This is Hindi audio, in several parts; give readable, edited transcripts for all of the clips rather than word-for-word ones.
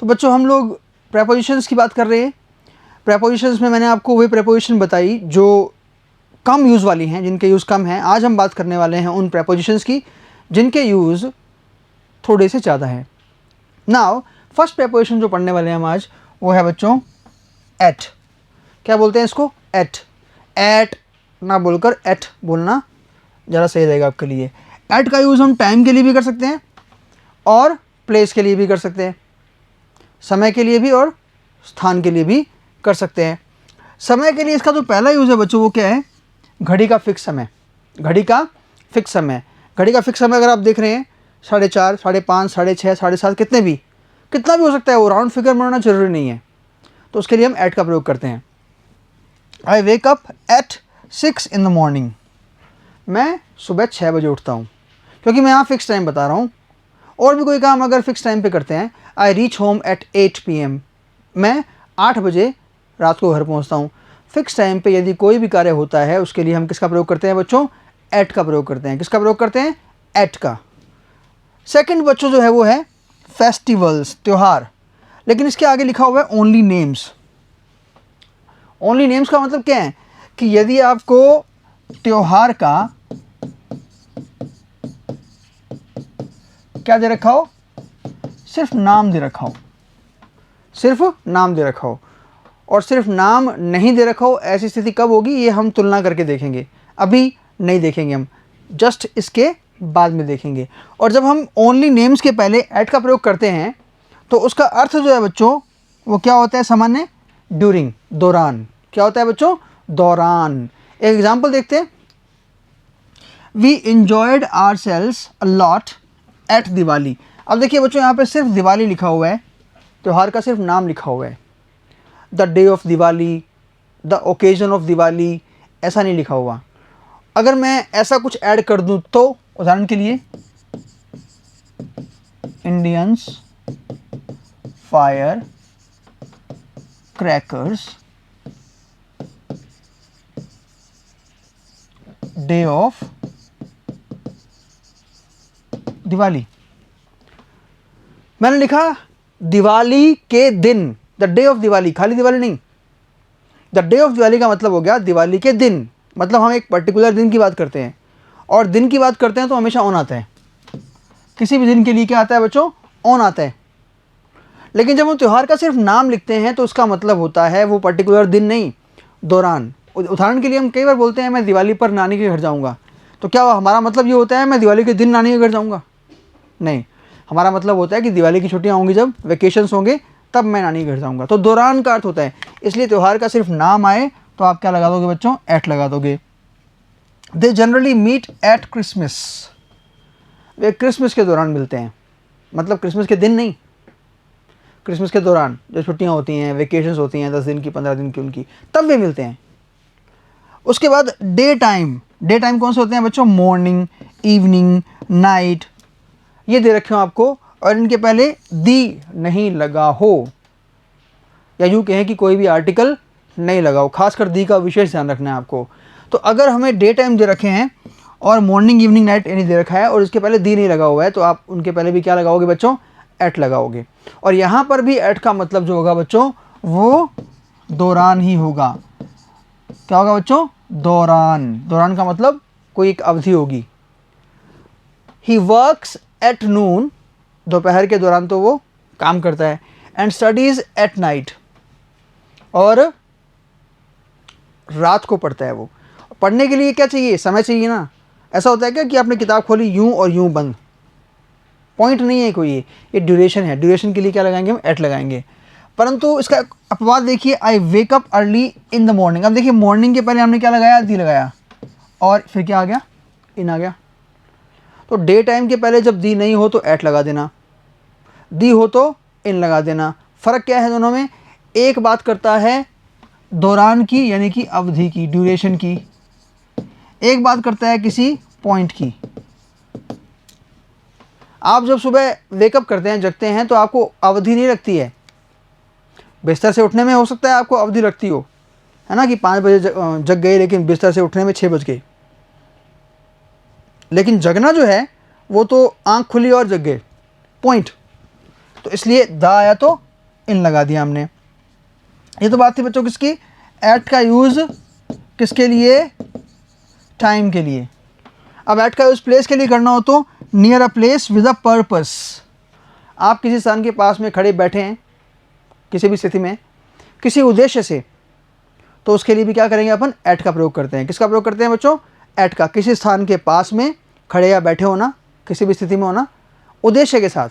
तो बच्चों हम लोग प्रेपोजिशंस की बात कर रहे हैं। प्रेपोजिशंस में मैंने आपको वही प्रेपोजिशन बताई जो कम यूज़ वाली हैं, जिनके यूज़ कम हैं। आज हम बात करने वाले हैं उन प्रेपोजिशंस की जिनके यूज़ थोड़े से ज़्यादा हैं। नाउ फर्स्ट प्रेपोजिशन जो पढ़ने वाले हैं हम आज, वो है बच्चों एट। क्या बोलते हैं इसको? एट। एट ना बोलकर एट बोलना ज़्यादा सही रहेगा आपके लिए। एट का यूज़ हम टाइम के लिए भी कर सकते हैं और प्लेस के लिए भी कर सकते हैं, समय के लिए भी और स्थान के लिए भी कर सकते हैं। समय के लिए इसका जो पहला यूज़ है बच्चों वो क्या है? घड़ी का फिक्स समय। घड़ी का फिक्स समय। घड़ी का फिक्स समय अगर आप देख रहे हैं 4:30, 5:30, 6:30, 7:30, कितना भी हो सकता है, वो राउंड फिगर में होना जरूरी नहीं है, तो उसके लिए हम एट का प्रयोग करते हैं। I wake up at 6 in the morning। मैं सुबह 6 बजे उठता हूँ, क्योंकि मैं यहाँ फिक्स टाइम बता रहा हूँ। और भी कोई काम अगर फिक्स टाइम पे करते हैं, I reach home at 8 PM। मैं 8 बजे रात को घर पहुँचता हूँ। फिक्स टाइम पे यदि कोई भी कार्य होता है उसके लिए हम किसका प्रयोग करते हैं बच्चों? एट का प्रयोग करते हैं। किसका प्रयोग करते हैं? एट का। सेकंड बच्चों जो है वो है फेस्टिवल्स, त्योहार। लेकिन इसके आगे लिखा हुआ है ओनली नेम्स। ओनली नेम्स का मतलब क्या है कि यदि आपको त्योहार का क्या दे रखा हो? सिर्फ नाम दे रखा हो, सिर्फ नाम दे रखा हो, और सिर्फ नाम नहीं दे रखा हो, ऐसी स्थिति कब होगी ये हम तुलना करके देखेंगे। अभी नहीं देखेंगे, हम जस्ट इसके बाद में देखेंगे। और जब हम ओनली नेम्स के पहले एट का प्रयोग करते हैं तो उसका अर्थ जो है बच्चों वो क्या होता है? सामान्य ड्यूरिंग, दौरान। क्या होता है बच्चों? दौरान। एक एग्जाम्पल देखते हैं। We enjoyed our sales a lot at Diwali. अब देखिए बच्चों यहाँ पे सिर्फ दिवाली लिखा हुआ है, त्योहार का सिर्फ नाम लिखा हुआ है। The day of Diwali, the occasion of Diwali, ऐसा नहीं लिखा हुआ। अगर मैं ऐसा कुछ ऐड कर दूं तो, उदाहरण के लिए Indians fire crackers day of Diwali. मैंने लिखा दिवाली के दिन, द डे ऑफ दिवाली, खाली दिवाली नहीं। द डे ऑफ दिवाली का मतलब हो गया दिवाली के दिन, मतलब हम एक पर्टिकुलर दिन की बात करते हैं, और दिन की बात करते हैं तो हमेशा ऑन आता है। किसी भी दिन के लिए क्या आता है बच्चों? ऑन आता है। लेकिन जब हम त्यौहार का सिर्फ नाम लिखते हैं तो उसका मतलब होता है वो पर्टिकुलर दिन नहीं, दौरान। उदाहरण के लिए हम कई बार बोलते हैं मैं दिवाली पर नानी के घर जाऊंगा, तो क्या हमारा मतलब ये होता है मैं दिवाली के दिन नानी के घर जाऊंगा? नहीं, हमारा मतलब होता है कि दिवाली की छुट्टियां होंगी, जब वेकेशंस होंगे तब मैं नानी के घर जाऊंगा। तो दौरान का अर्थ होता है। इसलिए त्यौहार का सिर्फ नाम आए तो आप क्या लगा दोगे बच्चों? एट लगा दोगे। They generally meet at Christmas. वे क्रिसमस के दौरान मिलते हैं, मतलब क्रिसमस के दिन नहीं, क्रिसमस के दौरान जो छुट्टियां होती हैं, वेकेशंस होती हैं 10 दिन की, 15 दिन की उनकी, तब वे मिलते हैं। उसके बाद डे टाइम। डे टाइम कौन से होते हैं बच्चों? मॉर्निंग, इवनिंग, नाइट, ये दे रखे हो आपको, और इनके पहले दी नहीं लगा हो, या यूँ कहें कि कोई भी आर्टिकल नहीं लगा हो। खासकर दी का विशेष ध्यान रखना है आपको। तो अगर हमें डे टाइम दे रखे हैं और मॉर्निंग, इवनिंग, नाइट नहीं दे रखा है और इसके पहले दी नहीं लगा हुआ है, तो आप उनके पहले भी क्या लगाओगे बच्चों? एट लगाओगे। और यहाँ पर भी एट का मतलब जो होगा बच्चों वो दौरान ही होगा। क्या होगा बच्चों? दौरान। दौरान का मतलब कोई एक अवधि होगी। ही वर्क्स एट नून, दोपहर के दौरान तो वो काम करता है। एंड स्टडीज एट नाइट, और रात को पढ़ता है वो। पढ़ने के लिए क्या चाहिए? समय चाहिए ना। ऐसा होता है क्या कि आपने किताब खोली यूं और यूं बंद? पॉइंट नहीं है कोई, ये ड्यूरेशन है। ड्यूरेशन के लिए क्या लगाएंगे हम? एट लगाएंगे। परंतु इसका अपवाद देखिए, I wake up early in the morning. अब देखिए मॉर्निंग के पहले हमने क्या लगाया? दी लगाया, और फिर क्या आ गया? इन आ गया। तो डे टाइम के पहले जब दी नहीं हो तो एट लगा देना, दी हो तो इन लगा देना। फ़र्क क्या है दोनों में? एक बात करता है दौरान की, यानी कि अवधि की, ड्यूरेशन की। एक बात करता है किसी पॉइंट की। आप जब सुबह वेकअप करते हैं, जगते हैं, तो आपको अवधि नहीं लगती है। बिस्तर से उठने में हो सकता है आपको अवधि लगती हो, है ना, कि 5 बजे जग गए, लेकिन बिस्तर से उठने में 6 बज गए। लेकिन जगना जो है वो तो आंख खुली और जग गए, पॉइंट। तो इसलिए द आया तो इन लगा दिया हमने। ये तो बात थी बच्चों किसकी, एट का यूज़ किसके लिए, टाइम के लिए। अब एट का यूज़ प्लेस के लिए करना हो तो near a place with a purpose. आप किसी स्थान के पास में खड़े बैठे हैं किसी भी स्थिति में किसी उद्देश्य से, तो उसके लिए भी क्या करेंगे अपन, एट का प्रयोग करते हैं। किसका प्रयोग करते हैं बच्चों, एट का। किसी स्थान के पास में खड़े या बैठे होना, किसी भी स्थिति में होना, उद्देश्य के साथ।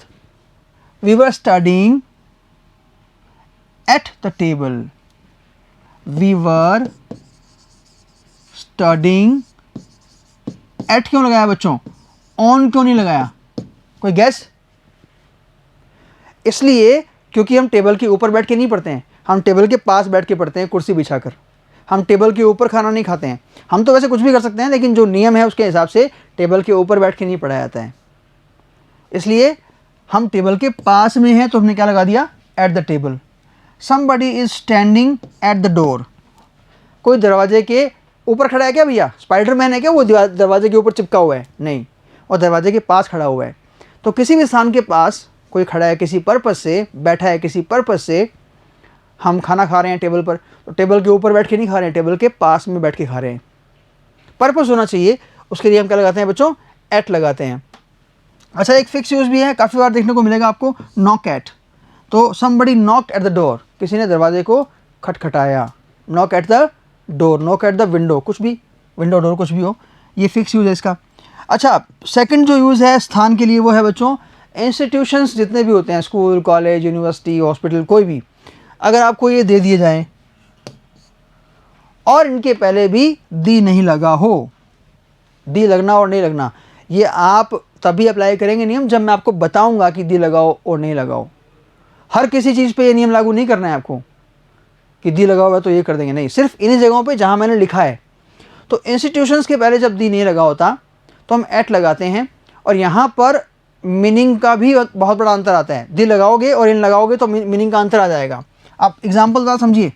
We were studying at the table, we were studying at क्यों लगाया बच्चों, ऑन क्यों नहीं लगाया, कोई गैस? इसलिए क्योंकि हम टेबल के ऊपर बैठ के नहीं पढ़ते हैं, हम टेबल के पास बैठ के पढ़ते हैं, कुर्सी बिछाकर। हम टेबल के ऊपर खाना नहीं खाते हैं। हम तो वैसे कुछ भी कर सकते हैं, लेकिन जो नियम है उसके हिसाब से टेबल के ऊपर बैठ के नहीं पढ़ाया जाता है। इसलिए हम टेबल के पास में हैं तो हमने क्या लगा दिया, eight the table. Somebody is standing at the door, कोई दरवाजे के ऊपर खड़ा है क्या भैया, स्पाइडरमैन है क्या वो दरवाजे के ऊपर चिपका हुआ है, नहीं, और दरवाजे के पास खड़ा हुआ है। तो किसी भी स्थान के पास कोई खड़ा है किसी पर्पस से, बैठा है किसी पर्पस से। हम खाना खा रहे हैं टेबल पर, तो टेबल के ऊपर बैठ के नहीं खा रहे हैं, टेबल के पास में बैठ के खा रहे हैं। पर्पस होना चाहिए, उसके लिए हम क्या लगाते हैं बच्चों, एट लगाते हैं। अच्छा, एक फिक्स यूज़ भी है, काफ़ी बार देखने को मिलेगा आपको, नॉक एट। तो somebody knocked at the door, किसी ने दरवाजे को खटखटाया। Knock at the door, knock at the window, कुछ भी, विंडो डोर कुछ भी हो, ये फिक्स यूज़ है इसका। अच्छा, सेकंड जो यूज़ है स्थान के लिए वो है बच्चों, इंस्टीट्यूशंस जितने भी होते हैं, स्कूल, कॉलेज, यूनिवर्सिटी, हॉस्पिटल, कोई भी, अगर आपको ये दे दिए जाएं और इनके पहले भी दी नहीं लगा हो, दी लगना और नहीं लगना, ये आप तभी अप्लाई करेंगे नियम जब मैं आपको बताऊंगा कि दी लगाओ और नहीं लगाओ। हर किसी चीज़ पे ये नियम लागू नहीं करना है आपको कि दी लगा हुआ है तो ये कर देंगे, नहीं, सिर्फ इन्हीं जगहों पे जहाँ मैंने लिखा है। तो इंस्टीट्यूशंस के पहले जब दी नहीं लगा होता तो हम एट लगाते हैं, और यहाँ पर मीनिंग का भी बहुत बड़ा अंतर आता है। दी लगाओगे और इन लगाओगे तो मीनिंग का अंतर आ जाएगा। आप एग्जाम्पल बात समझिए,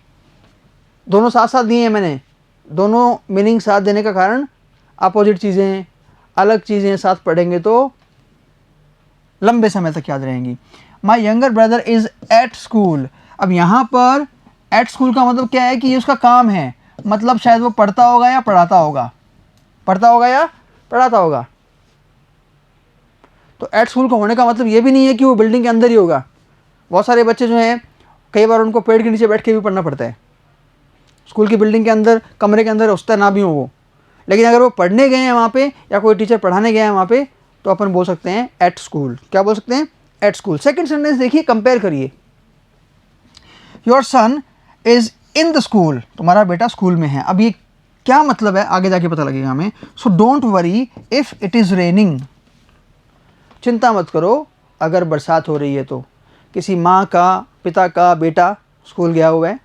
दोनों साथ साथ दिए हैं मैंने, दोनों मीनिंग साथ देने का कारण अपोजिट चीज़ें, अलग चीज़ें साथ पढ़ेंगे तो लंबे समय तक याद रहेंगी। My younger brother is at school. अब यहाँ पर एट स्कूल का मतलब क्या है कि ये उसका काम है, मतलब शायद वो पढ़ता होगा या पढ़ाता होगा, पढ़ता होगा या पढ़ाता होगा। तो एट स्कूल का होने का मतलब ये भी नहीं है कि वो बिल्डिंग के अंदर ही होगा। बहुत सारे बच्चे जो हैं कई बार उनको पेड़ के नीचे बैठ के भी पढ़ना पड़ता है, स्कूल की बिल्डिंग के अंदर कमरे के अंदर उस तरह ना भी हो वो, लेकिन अगर वो पढ़ने गए हैं वहाँ पे या कोई टीचर पढ़ाने गया है वहाँ पे, तो अपन बोल सकते हैं एट स्कूल। क्या बोल सकते हैं, एट स्कूल। सेकंड सेंटेंस देखिए, कंपेयर करिए। Your son is in the school, तुम्हारा बेटा स्कूल में है। अब ये क्या मतलब है आगे जाके पता लगेगा हमें। So don't worry if it is raining, चिंता मत करो अगर बरसात हो रही है तो। किसी माँ का, पिता का बेटा स्कूल गया हुआ है,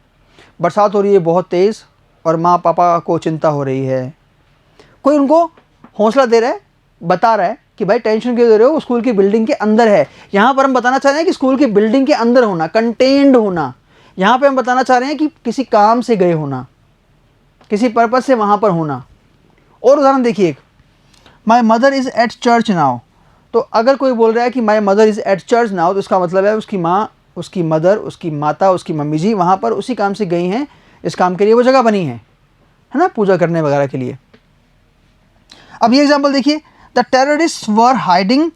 बरसात हो रही है बहुत तेज़ और माँ पापा को चिंता हो रही है। कोई उनको हौसला दे रहा है, बता रहा है कि भाई टेंशन क्यों दे रहे हो, स्कूल की बिल्डिंग के अंदर है। यहाँ पर हम बताना चाह रहे हैं कि स्कूल की बिल्डिंग के अंदर होना, कंटेन्ड होना। यहाँ पे हम बताना चाह रहे हैं कि किसी काम से गए होना, किसी पर्पस से वहाँ पर होना। और उदाहरण देखिए एक, my mother is at church now. तो अगर कोई बोल रहा है कि my mother is at church now, तो इसका मतलब है उसकी माँ, उसकी मदर, उसकी माता, उसकी मम्मी जी वहाँ पर उसी काम से गई हैं, इस काम के लिए वो जगह बनी है ना, पूजा करने वगैरह के लिए। अब ये एग्जाम्पल देखिए, the terrorist were hiding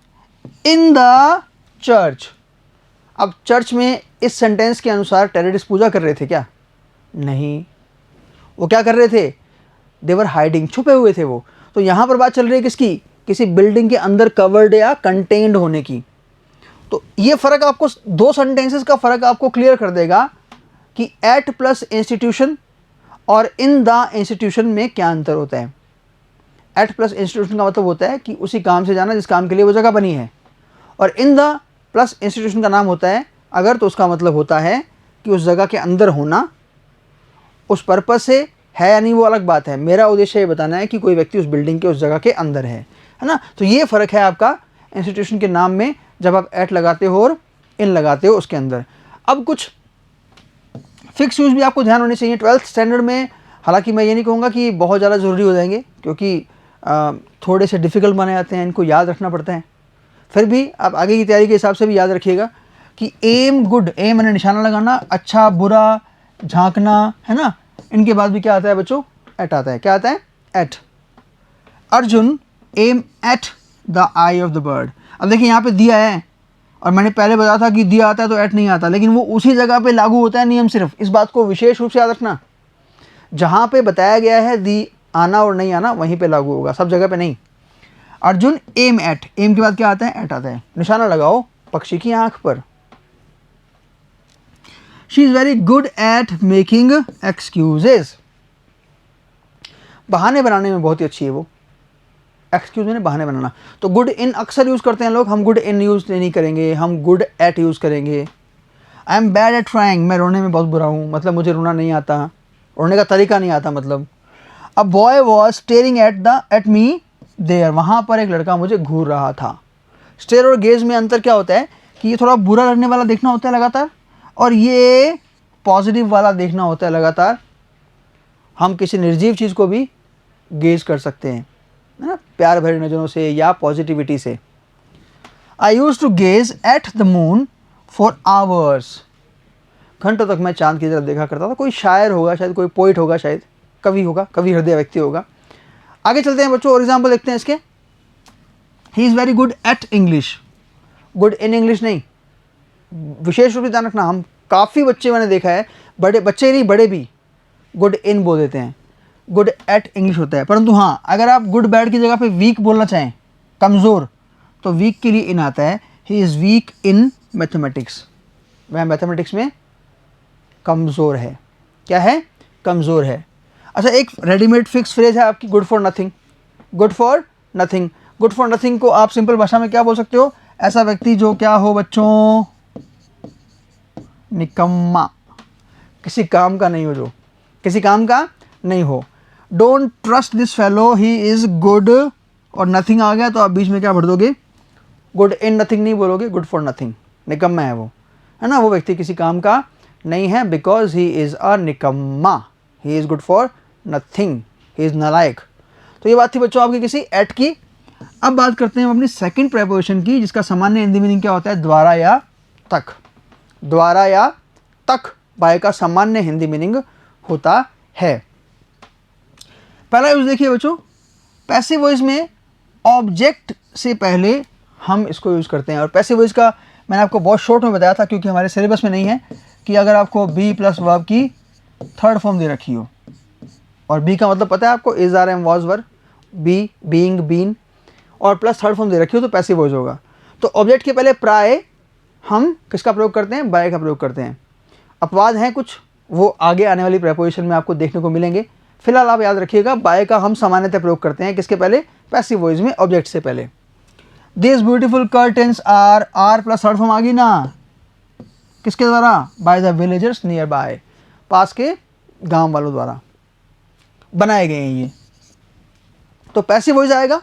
in the church. अब चर्च में इस सेंटेंस के अनुसार टेररिस्ट पूजा कर रहे थे क्या, नहीं, वो क्या कर रहे थे, दे वर हाइडिंग, छुपे हुए थे वो। तो यहाँ पर बात चल रही है किसकी, किसी बिल्डिंग के अंदर कवर्ड या कंटेन्ड होने की। तो ये फ़र्क आपको, दो सेंटेंसेस का फ़र्क आपको क्लियर कर देगा कि एट प्लस इंस्टीट्यूशन और इन द इंस्टीट्यूशन में क्या अंतर होता है। एट प्लस इंस्टीट्यूशन का मतलब होता है कि उसी काम से जाना जिस काम के लिए वो जगह बनी है, और इन द प्लस इंस्टीट्यूशन का नाम होता है अगर, तो उसका मतलब होता है कि उस जगह के अंदर होना, उस पर्पस से है या नहीं वो अलग बात है। मेरा उद्देश्य ये बताना है कि कोई व्यक्ति उस बिल्डिंग के उस जगह के अंदर है ना। तो ये फ़र्क है आपका इंस्टीट्यूशन के नाम में जब आप एट लगाते हो और इन लगाते हो उसके अंदर। अब कुछ फिक्स यूज़ भी आपको ध्यान होने चाहिए 12th स्टैंडर्ड में। हालांकि मैं ये नहीं कहूँगा कि बहुत ज़्यादा ज़रूरी हो जाएंगे, क्योंकि थोड़े से डिफ़िकल्ट बने जाते हैं, इनको याद रखना पड़ता है। फिर भी आप आगे की तैयारी के हिसाब से भी याद रखिएगा। कि एम गुड, एम मैंने निशाना लगाना, अच्छा बुरा, झांकना, है ना, इनके बाद भी क्या आता है बच्चों, एट आता है। क्या आता है, at. Arjun aim at the eye of the bird. अब देखिए यहाँ पे दिया है और मैंने पहले बताया था कि दिया आता है तो एट नहीं आता, लेकिन वो उसी जगह पे लागू होता है नियम। सिर्फ इस बात को विशेष रूप से याद रखना, जहाँ पे बताया गया है दी आना और नहीं आना वहीं पे लागू होगा, सब जगह पे नहीं। अर्जुन एम एट, एम के बाद क्या आता है, एट आता है। निशाना लगाओ पक्षी की आंख पर। She is very good at making excuses. बहाने बनाने में बहुत ही अच्छी है वो। एक्सक्यूज मैंने बहाने बनाना। तो गुड इन अक्सर यूज़ करते हैं लोग, हम गुड इन यूज़ नहीं करेंगे, हम गुड एट यूज़ करेंगे। I am bad at crying, मैं रोने में बहुत बुरा हूँ, मतलब मुझे रोना नहीं आता, रोने का तरीका नहीं आता मतलब। A boy was staring at me there, वहाँ पर एक लड़का मुझे घूर रहा था। स्टेयर और गेज में अंतर क्या होता है कि ये थोड़ा बुरा लगने वाला देखना होता है लगातार, और ये पॉजिटिव वाला देखना होता है लगातार। हम किसी निर्जीव चीज़ को भी गेज कर सकते हैं, है ना, प्यार भरी नज़रों से या पॉजिटिविटी से। I use to gaze at the moon for hours, घंटों तक मैं चांद की तरफ देखा करता था। कोई शायर होगा शायद, कोई पोइट होगा शायद, कवि होगा, कवि हृदय व्यक्ति होगा। आगे चलते हैं बच्चों और एग्जाम्पल देखते हैं इसके। He is very good at English, good in English नहीं, विशेष रूप से ध्यान रखना। हम काफ़ी बच्चे मैंने देखा है, बड़े बच्चे नहीं बड़े भी गुड इन बोल देते हैं, गुड एट इंग्लिश होता है। परंतु हाँ, अगर आप गुड बैड की जगह पे वीक बोलना चाहें, कमज़ोर, तो वीक के लिए इन आता है। He is week in mathematics, वह मैथमेटिक्स में कमज़ोर है। क्या है, कमज़ोर है। अच्छा, एक रेडीमेड फिक्स फ्रेज है आपकी, good for nothing. Good for nothing, good for nothing को आप सिंपल भाषा में क्या बोल सकते हो, ऐसा व्यक्ति जो क्या हो बच्चों, निकम्मा, किसी काम का नहीं हो, जो किसी काम का नहीं हो। Don't trust this fellow, he is good, और नथिंग आ गया तो आप बीच में क्या भर दोगे, गुड इन नथिंग नहीं बोलोगे, गुड फॉर नथिंग, निकम्मा है वो, है ना, वो व्यक्ति किसी काम का नहीं है, बिकॉज ही इज़ अ निकम्मा, he is good for nothing, he is नालायक। तो ये बात थी बच्चों आपकी किसी एट की। अब बात करते हैं अपनी सेकंड प्रेपोजिशन की, जिसका सामान्य हिंदी मीनिंग क्या होता है, द्वारा या तक। द्वारा या तक बाय का सामान्य हिंदी मीनिंग होता है। पहला यूज देखिए बच्चों, पैसिव वॉइस में ऑब्जेक्ट से पहले हम इसको यूज़ करते हैं। और पैसिव वॉइस का मैंने आपको बहुत शॉर्ट में बताया था, क्योंकि हमारे सिलेबस में नहीं है, कि अगर आपको बी प्लस वर्ब की थर्ड फॉर्म दे रखी हो, और बी का मतलब पता है आपको, is are am was were, be being been, और प्लस थर्ड फॉर्म दे रखी हो तो पैसिव वॉइस होगा। तो ऑब्जेक्ट के पहले प्राय हम किसका प्रयोग करते हैं, बाय का प्रयोग करते हैं। अपवाद हैं कुछ, वो आगे आने वाली प्रेपोजिशन में आपको देखने को मिलेंगे। फिलहाल आप याद रखिएगा, बाय का हम सामान्यतः प्रयोग करते हैं किसके पहले, पैसिव वॉइस में, ऑब्जेक्ट से पहले। This beautiful curtains are plus third form आ गई ना, किसके द्वारा, by the villagers nearby, पास के गांव वालों द्वारा बनाए गए हैं ये। तो पैसिव वॉइस आएगा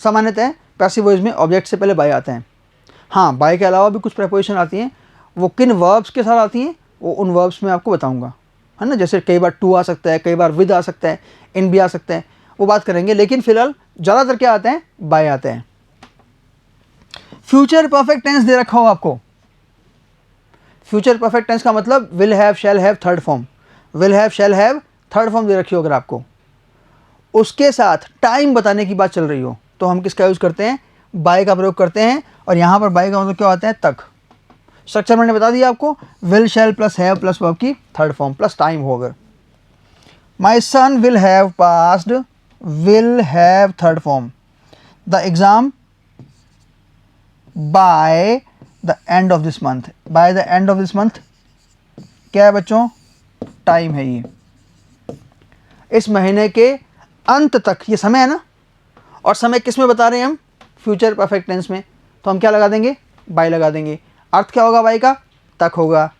सामान्यतः, पैसिव वॉइस में ऑब्जेक्ट से पहले बाय आता है। हाँ, बाय के अलावा भी कुछ प्रेपोजिशन आती हैं, वो किन वर्ब्स के साथ आती हैं वो उन वर्ब्स में आपको बताऊंगा, है ना। जैसे कई बार टू आ सकता है, कई बार विद आ सकता है, इन भी आ सकता है, वो बात करेंगे। लेकिन फिलहाल ज़्यादातर क्या आते हैं, बाय आते हैं। फ्यूचर परफेक्ट टेंस दे रखा हो आपको, फ्यूचर परफेक्ट टेंस का मतलब will have, shall have, third form, will have, shall have, third form दे रखी हो अगर आपको, उसके साथ टाइम बताने की बात चल रही हो, तो हम किसका यूज़ करते हैं, बाय का प्रयोग करते हैं। और यहाँ पर बाय का मतलब क्या होता है, तक। स्ट्रक्चर मैंने बता दिया आपको, will, shall plus have plus verb की थर्ड फॉर्म प्लस टाइम हो अगर। My son will have passed, will have third form, the exam by the end of this month, by the end of this month क्या है बच्चों, टाइम है ये, इस महीने के अंत तक, ये समय है ना। और समय किस में बता रहे हैं हम, फ्यूचर परफेक्ट टेंस में, तो हम क्या लगा देंगे, बाय लगा देंगे। अर्थ क्या होगा बाय का, तक होगा।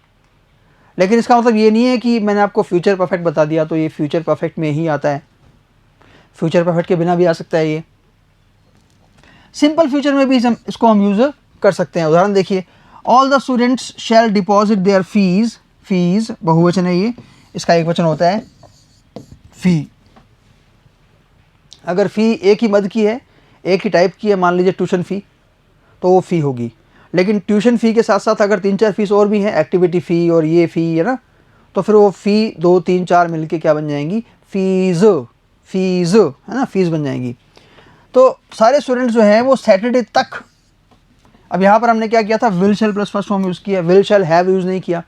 लेकिन इसका मतलब ये नहीं है कि मैंने आपको फ्यूचर परफेक्ट बता दिया तो ये फ्यूचर परफेक्ट में ही आता है, फ्यूचर परफेक्ट के बिना भी आ सकता है ये। सिंपल फ्यूचर में भी इसको हम यूज़ कर सकते हैं। उदाहरण देखिए, all the students shall deposit their fees, fees बहुवचन है ये, इसका एक वचन होता है फी। अगर फ़ी एक ही मद की है, एक ही टाइप की है, मान लीजिए ट्यूशन फ़ी, तो वो फ़ी होगी। लेकिन ट्यूशन फ़ी के साथ साथ अगर 3-4 फीस और भी हैं, एक्टिविटी फ़ी और ये फ़ी है ना, तो फिर वो फ़ी 2-3-4 मिलके क्या बन जाएंगी, फ़ीस है ना, फ़ीस बन जाएंगी। तो सारे स्टूडेंट्स जो हैं वो सैटरडे तक, अब यहाँ पर हमने क्या किया था, will shall plus first form use किया, विल शैल हैव यूज़ नहीं किया।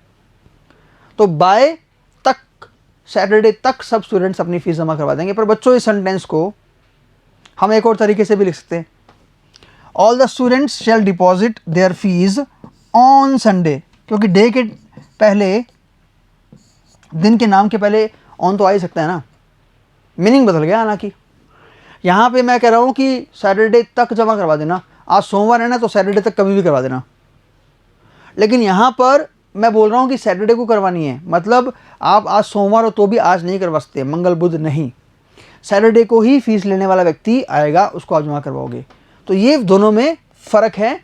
तो बाय तक, सैटरडे तक सब स्टूडेंट्स अपनी फ़ीस जमा करवा देंगे। पर बच्चों इस सेंटेंस को हम एक और तरीके से भी लिख सकते हैं, all the students shall deposit their fees on Sunday, क्योंकि डे के पहले, दिन के नाम के पहले ऑन तो आ ही सकता है ना, मीनिंग बदल गया। हालांकि यहाँ पे मैं कह रहा हूँ कि सैटरडे तक जमा करवा देना, आज सोमवार है ना, तो सैटरडे तक कभी भी करवा देना। लेकिन यहाँ पर मैं बोल रहा हूँ कि सैटरडे को करवानी है, मतलब आप आज सोमवार हो तो भी आज नहीं करवा सकते, मंगल बुध नहीं, सैटरडे को ही फीस लेने वाला व्यक्ति आएगा, उसको आप जमा करवाओगे। तो ये दोनों में फ़र्क है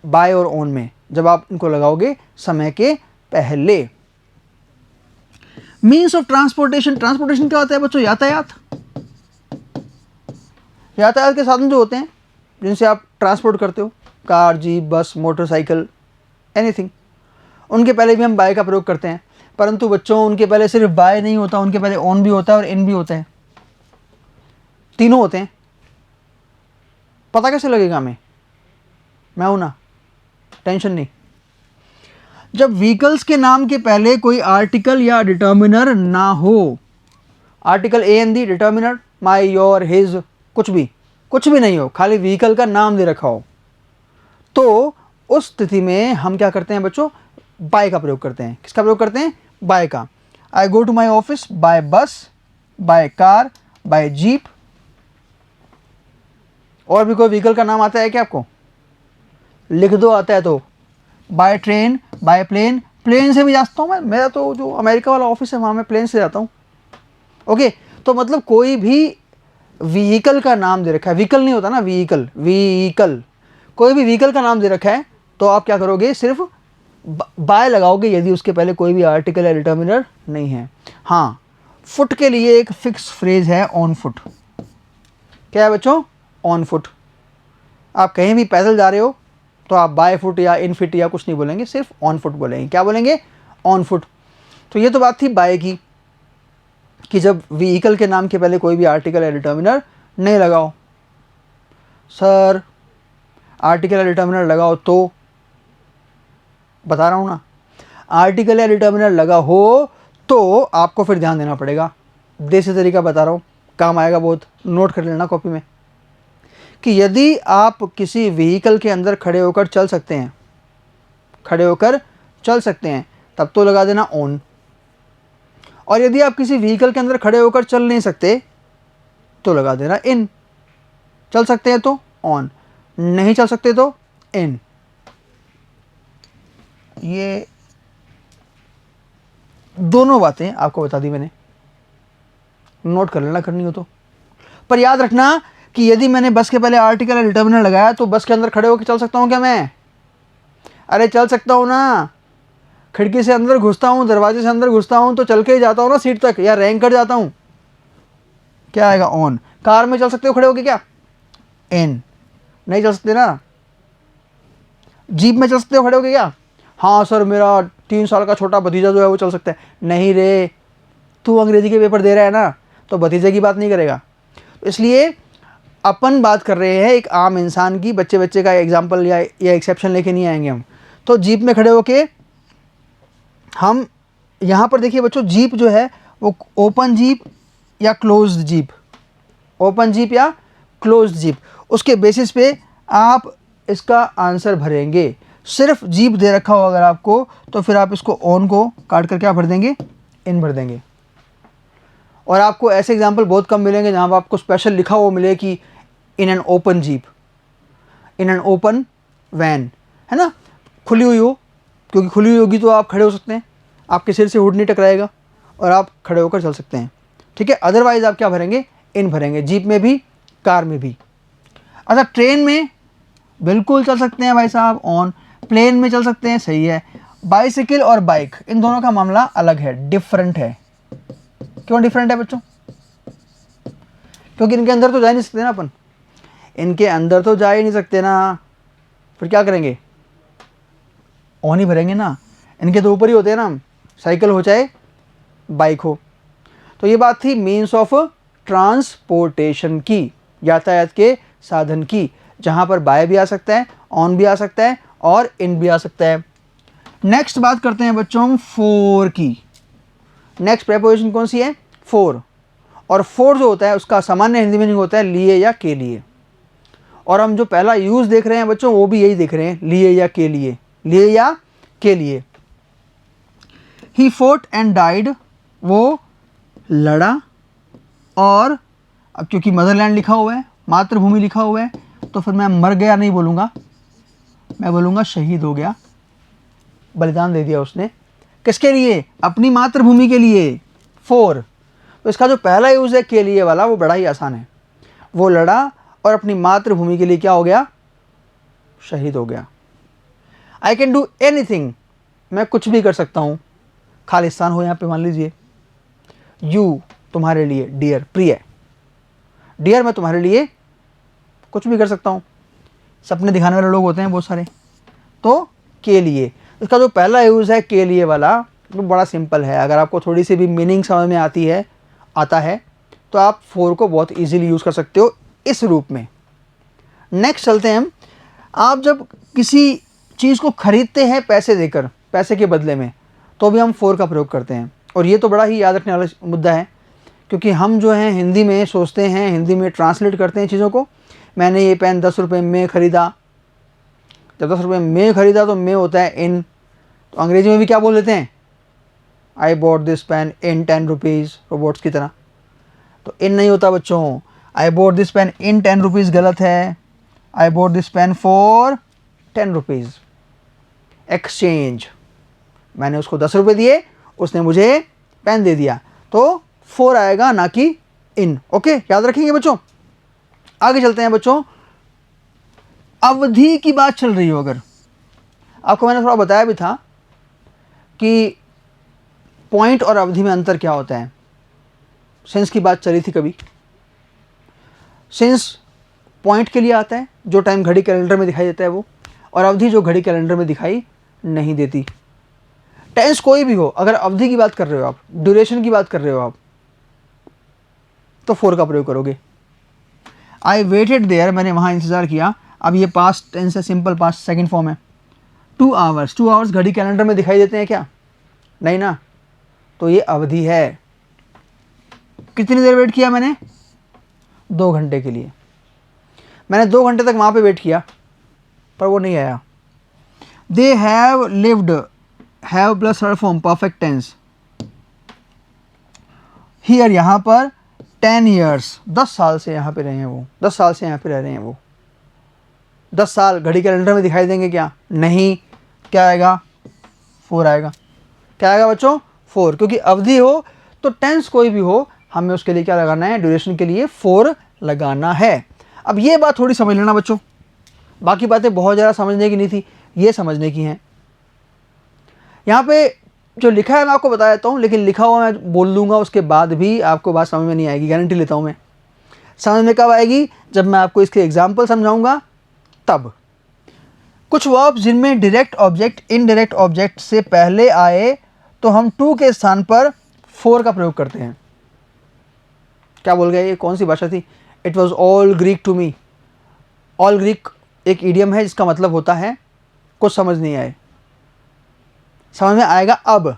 बाय और ऑन में, जब आप इनको लगाओगे समय के पहले। मीन्स ऑफ ट्रांसपोर्टेशन, ट्रांसपोर्टेशन क्या होता है बच्चों, यातायात। यातायात के साधन जो होते हैं जिनसे आप ट्रांसपोर्ट करते हो, कार, जीप, बस, मोटरसाइकिल, एनीथिंग, उनके पहले भी हम बाय का प्रयोग करते हैं। परंतु बच्चों उनके पहले सिर्फ बाय नहीं होता, उनके पहले ऑन भी होता है और इन भी होता है, तीनों होते हैं। पता कैसे लगेगा हमें, मैं हूं ना, टेंशन नहीं। जब व्हीकल्स के नाम के पहले कोई आर्टिकल या डिटर्मिनर ना हो, article a an the, determiner my, your, his, कुछ भी नहीं हो, खाली व्हीकल का नाम दे रखा हो, तो उस स्थिति में हम क्या करते हैं बच्चों, बाय का प्रयोग करते हैं। किसका प्रयोग करते हैं, बाय का। I go to my office by bus, by car, by jeep. और भी कोई व्हीकल का नाम आता है क्या आपको, लिख दो आता है तो, by train, by plane, plane से भी जा सकता हूँ मैं, मेरा तो जो अमेरिका वाला ऑफिस है वहाँ मैं प्लेन से जाता हूँ। ओके, तो मतलब कोई भी व्हीकल का नाम दे रखा है, व्हीकल नहीं होता ना, व्हीकल, कोई भी व्हीकल का नाम दे रखा है, तो आप क्या करोगे, सिर्फ बाय लगाओगे यदि उसके पहले कोई भी आर्टिकल या डिटर्मिनर नहीं है। हाँ, फुट के लिए एक फिक्स फ्रेज है, ऑन फुट। क्या है बच्चों, ऑन फुट। आप कहीं भी पैदल जा रहे हो तो आप बाय फुट या इन फिट या कुछ नहीं बोलेंगे, सिर्फ ऑन फुट बोलेंगे। क्या बोलेंगे, ऑन फुट। तो ये तो बात थी बाय की, कि जब व्हीकल के नाम के पहले कोई भी आर्टिकल या डिटर्मिनर नहीं लगाओ। सर आर्टिकल या डिटर्मिनर लगाओ तो, बता रहा हूँ ना, आर्टिकल या डिटर्मिनर लगा हो तो आपको फिर ध्यान देना पड़ेगा। देसी तरीका बता रहा हूँ, काम आएगा बहुत, नोट कर लेना कॉपी में, कि यदि आप किसी व्हीकल के अंदर खड़े होकर चल सकते हैं, तब तो लगा देना ऑन। और यदि आप किसी व्हीकल के अंदर खड़े होकर चल नहीं सकते तो लगा देना इन। चल सकते हैं तो ऑन, नहीं चल सकते तो इन। ये दोनों बातें आपको बता दी मैंने, नोट कर लेना करनी हो तो। पर याद रखना कि यदि मैंने बस के पहले आर्टिकल या डिटर्मिनर लगाया तो बस के अंदर खड़े होकर चल सकता हूँ क्या मैं, अरे चल सकता हूँ ना, खिड़की से अंदर घुसता हूँ, दरवाजे से अंदर घुसता हूँ तो चल के ही जाता हूँ ना सीट तक, या रैंक कर जाता हूँ, क्या आएगा, ऑन। कार में चल सकते हो खड़े होके क्या, इन। नहीं चल सकते ना। जीप में चल सकते हो खड़े होके क्या, हाँ सर मेरा 3 साल का छोटा भतीजा जो है वो चल सकता है। नहीं रे, तू अंग्रेजी के पेपर दे रहा है ना, तो भतीजे की बात नहीं करेगा। इसलिए अपन बात कर रहे हैं एक आम इंसान की, बच्चे का एग्जाम्पल या एक्सेप्शन लेके नहीं आएंगे हम। तो जीप में खड़े होके हम, यहाँ पर देखिए बच्चों, जीप जो है वो ओपन जीप या क्लोज्ड जीप, ओपन जीप या क्लोज्ड जीप, उसके बेसिस पे आप इसका आंसर भरेंगे। सिर्फ जीप दे रखा हो अगर आपको, तो फिर आप इसको ऑन को काट कर क्या भर देंगे, इन भर देंगे। और आपको ऐसे एग्जाम्पल बहुत कम मिलेंगे जहाँ पर आपको स्पेशल लिखा हुआ मिले कि in an open jeep, in an open van, है ना, खुली हुई हो, क्योंकि खुली हुई होगी तो आप खड़े हो सकते हैं, आपके सिर से हुड नहीं टकराएगा और आप खड़े होकर चल सकते हैं। ठीक है, अदरवाइज़ आप क्या भरेंगे, इन भरेंगे, जीप में भी कार में भी। अच्छा, ट्रेन में बिल्कुल चल सकते हैं भाई साहब, ऑन। प्लेन में चल सकते हैं, सही है। बाइसिकल और बाइक, इन दोनों का मामला अलग है, डिफरेंट है। क्यों डिफरेंट है बच्चों, क्योंकि इनके अंदर तो जा नहीं सकते ना अपन, इनके अंदर तो जा ही नहीं सकते ना, फिर क्या करेंगे, ऑन ही भरेंगे ना, इनके तो ऊपर ही होते हैं ना, साइकिल हो चाहे बाइक हो। तो ये बात थी मीन्स ऑफ ट्रांसपोर्टेशन की, यातायात के साधन की, जहाँ पर बाय भी आ सकता है, ऑन भी आ सकता है और इन भी आ सकता है। नेक्स्ट बात करते हैं बच्चों हम फोर की। नेक्स्ट प्रेपोजिशन कौन सी है? फोर। और फोर जो होता है उसका सामान्य हिंदी मीनिंग होता है लिए या के लिए। और हम जो पहला यूज़ देख रहे हैं बच्चों वो भी यही देख रहे हैं, लिए या के लिए, लिए या के लिए। ही फोर्ट एंड डाइड, वो लड़ा और, अब क्योंकि मदरलैंड लिखा हुआ है, मातृभूमि लिखा हुआ है, तो फिर मैं मर गया नहीं बोलूँगा, मैं बोलूँगा शहीद हो गया, बलिदान दे दिया उसने। किसके लिए? अपनी मातृभूमि के लिए। फोर। तो इसका जो पहला यूज़ है के लिए वाला वो बड़ा ही आसान है, वो लड़ा और अपनी मातृभूमि के लिए क्या हो गया? शहीद हो गया। आई कैन डू एनीथिंग, मैं कुछ भी कर सकता हूँ। खालिस्तान हो यहाँ पे मान लीजिए, यू तुम्हारे लिए, डियर प्रिय, डियर मैं तुम्हारे लिए कुछ भी कर सकता हूँ। सपने दिखाने वाले लोग होते हैं बहुत सारे, तो के लिए। इसका जो पहला यूज़ है के लिए वाला वो बड़ा सिंपल है। अगर आपको थोड़ी सी भी मीनिंग समझ में आता है तो आप फोर को बहुत इजीली यूज़ कर सकते हो इस रूप में। नेक्स्ट चलते हैं हम। आप जब किसी चीज़ को खरीदते हैं पैसे देकर, पैसे के बदले में, तो भी हम फोर का प्रयोग करते हैं। और ये तो बड़ा ही याद रखने वाला मुद्दा है, क्योंकि हम जो हैं हिंदी में सोचते हैं, हिंदी में ट्रांसलेट करते हैं चीज़ों को। मैंने ये पेन 10 रुपये में ख़रीदा, जब 10 रुपये में ख़रीदा तो में होता है इन, तो अंग्रेजी में भी क्या बोल देते हैं? I bought this pen in 10 rupees, robots की तरह। तो इन नहीं होता बच्चों, I bought this pen in 10 rupees गलत है, I bought this pen for 10 rupees. Exchange, मैंने उसको 10 रुपये दिए, उसने मुझे पेन दे दिया, तो फोर आएगा ना कि इन। ओके, याद रखेंगे बच्चों। आगे चलते हैं बच्चों। अवधि की बात चल रही हो, अगर आपको मैंने थोड़ा बताया भी था कि पॉइंट और अवधि में अंतर क्या होता है। सिंस की बात चली थी कभी। सिंस पॉइंट के लिए आता है, जो टाइम घड़ी कैलेंडर में दिखाई देता है वो, और अवधि जो घड़ी कैलेंडर में दिखाई नहीं देती। टेंस कोई भी हो, अगर अवधि की बात कर रहे हो आप, ड्यूरेशन की बात कर रहे हो आप, तो फोर का प्रयोग करोगे। आई वेटेड देयर, मैंने वहाँ इंतज़ार किया। अब ये पास्ट टेंस है, सिंपल पास्ट, सेकंड फॉर्म है। 2 आवर्स, 2 आवर्स घड़ी कैलेंडर में दिखाई देते हैं क्या? नहीं ना, तो ये अवधि है। कितनी देर वेट किया मैंने? 2 घंटे के लिए। मैंने 2 घंटे तक वहाँ पे वेट किया पर वो नहीं आया। They have lived, have plus third form perfect tense. Here, यहाँ पर 10 ईयर्स, 10 साल से यहाँ पे रहे हैं वो, 10 साल से यहाँ पे रह रहे हैं वो। 10 साल घड़ी कैलेंडर में दिखाई देंगे क्या? नहीं। क्या आएगा? फोर आएगा। क्या आएगा बच्चों? फोर, क्योंकि अवधि हो तो टेंस कोई भी हो, हमें उसके लिए क्या लगाना है? ड्यूरेशन के लिए फोर लगाना है। अब ये बात थोड़ी समझ लेना बच्चों, बाकी बातें बहुत ज़्यादा समझने की नहीं थी, ये समझने की हैं। यहाँ पे जो लिखा है मैं आपको बता देता हूँ, लेकिन लिखा हुआ मैं बोल दूंगा उसके बाद भी आपको बात समझ में नहीं आएगी, गारंटी लेता हूँ मैं। समझ में कब आएगी? जब मैं आपको इसके एग्जाम्पल समझाऊंगा तब। कुछ वर्ब जिनमें डायरेक्ट ऑब्जेक्ट इनडायरेक्ट ऑब्जेक्ट से पहले आए तो हम टू के स्थान पर फोर का प्रयोग करते हैं। क्या बोल गए? ये कौन सी भाषा थी? It was all Greek to me. All Greek एक इडियम है जिसका मतलब होता है कुछ समझ नहीं आए। समझ में आएगा अब।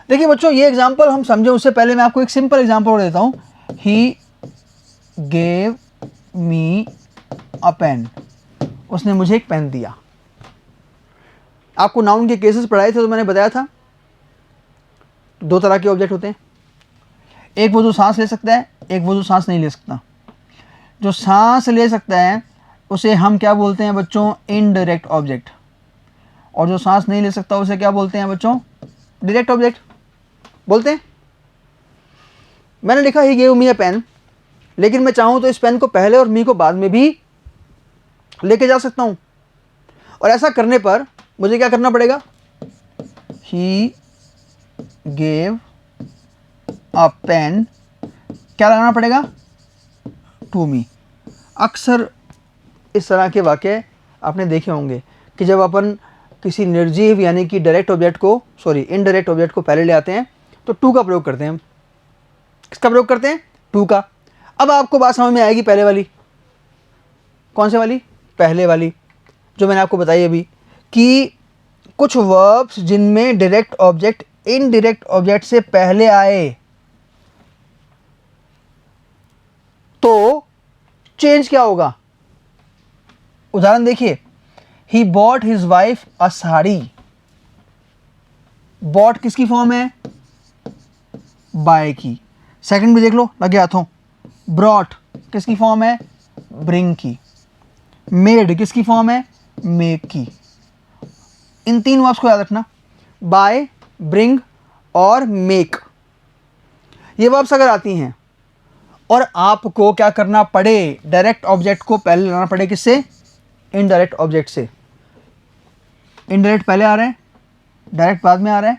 देखिए बच्चों, ये एग्जाम्पल हम समझे उससे पहले मैं आपको एक सिंपल एग्जाम्पल और देता हूँ। He gave me a pen, उसने मुझे एक पेन दिया। आपको नाउन के केसेस पढ़ाए थे तो मैंने बताया था 2 तरह के ऑब्जेक्ट होते हैं, एक वो जो सांस ले सकता है, एक वो जो सांस नहीं ले सकता। जो सांस ले सकता है उसे हम क्या बोलते हैं बच्चों? Indirect object. और जो सांस नहीं ले सकता उसे क्या बोलते हैं बच्चों? डायरेक्ट ऑब्जेक्ट बोलते हैं। मैंने लिखा he gave me a pen, लेकिन मैं चाहूँ तो इस पेन को पहले और मी को बाद में भी लेके जा सकता हूँ। और ऐसा करने पर मुझे क्या करना पड़ेगा? ही गेव अ पेन, क्या लगाना पड़ेगा? To me. अक्सर इस तरह के वाक़े आपने देखे होंगे कि जब अपन किसी निर्जीव यानी कि डायरेक्ट ऑब्जेक्ट को इनडायरेक्ट ऑब्जेक्ट को पहले ले आते हैं तो टू का प्रयोग करते हैं हम। किसका प्रयोग करते हैं? टू का। अब आपको बात समझ में आएगी पहले वाली। कौन से वाली? पहले वाली जो मैंने आपको बताई अभी, कि कुछ वर्ब्स जिनमें डायरेक्ट ऑब्जेक्ट इनडायरेक्ट ऑब्जेक्ट से पहले आए तो चेंज क्या होगा? उदाहरण देखिए, he bought his wife a sari. Bought किसकी फॉर्म है? बाय की। सेकंड भी देख लो, लगे हाथों। ब्रॉट किसकी फॉर्म है? ब्रिंग की। मेड किसकी फॉर्म है? मेक की। इन तीन वर्ब्स को याद रखना, बाय, ब्रिंग और मेक। ये वर्ब्स अगर आती हैं और आपको क्या करना पड़े, डायरेक्ट ऑब्जेक्ट को पहले लाना पड़े। किससे? इनडायरेक्ट ऑब्जेक्ट से। इनडायरेक्ट पहले आ रहे हैं, डायरेक्ट बाद में आ रहा है,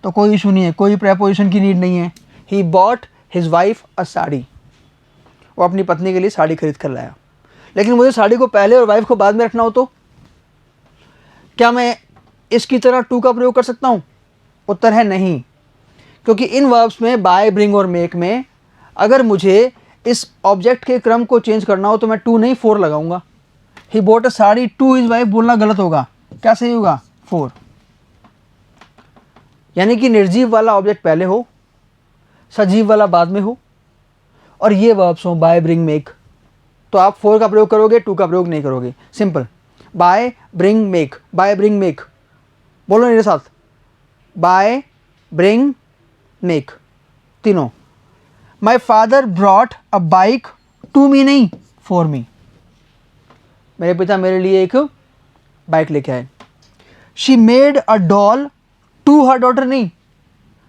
तो कोई इशू नहीं है, कोई प्रेपोजिशन की नीड नहीं है। ही bought his wife a sari. वो अपनी पत्नी के लिए साड़ी खरीद कर लाया। लेकिन मुझे साड़ी को पहले और वाइफ को बाद में रखना हो तो क्या मैं इसकी तरह टू का प्रयोग कर सकता हूँ? उत्तर है नहीं, क्योंकि इन वर्ब्स में बाय, ब्रिंग और मेक में अगर मुझे इस ऑब्जेक्ट के क्रम को चेंज करना हो तो मैं टू नहीं फोर लगाऊंगा। He bought a sari to his wife बोलना गलत होगा। क्या सही होगा? फोर। यानी कि निर्जीव वाला ऑब्जेक्ट पहले हो, सजीव वाला बाद में हो, और ये वर्ब्स हो बाय, ब्रिंग, मेक, तो आप फोर का प्रयोग करोगे, टू का प्रयोग नहीं करोगे। Simple. Buy, bring, make, buy, bring, make. बोलो मेरे साथ, बाय, ब्रिंग, मेक, तीनों। My father brought a bike to me, नहीं फॉर मी। मेरे पिता मेरे लिए एक बाइक लेके आए। She made a doll to her daughter, नहीं,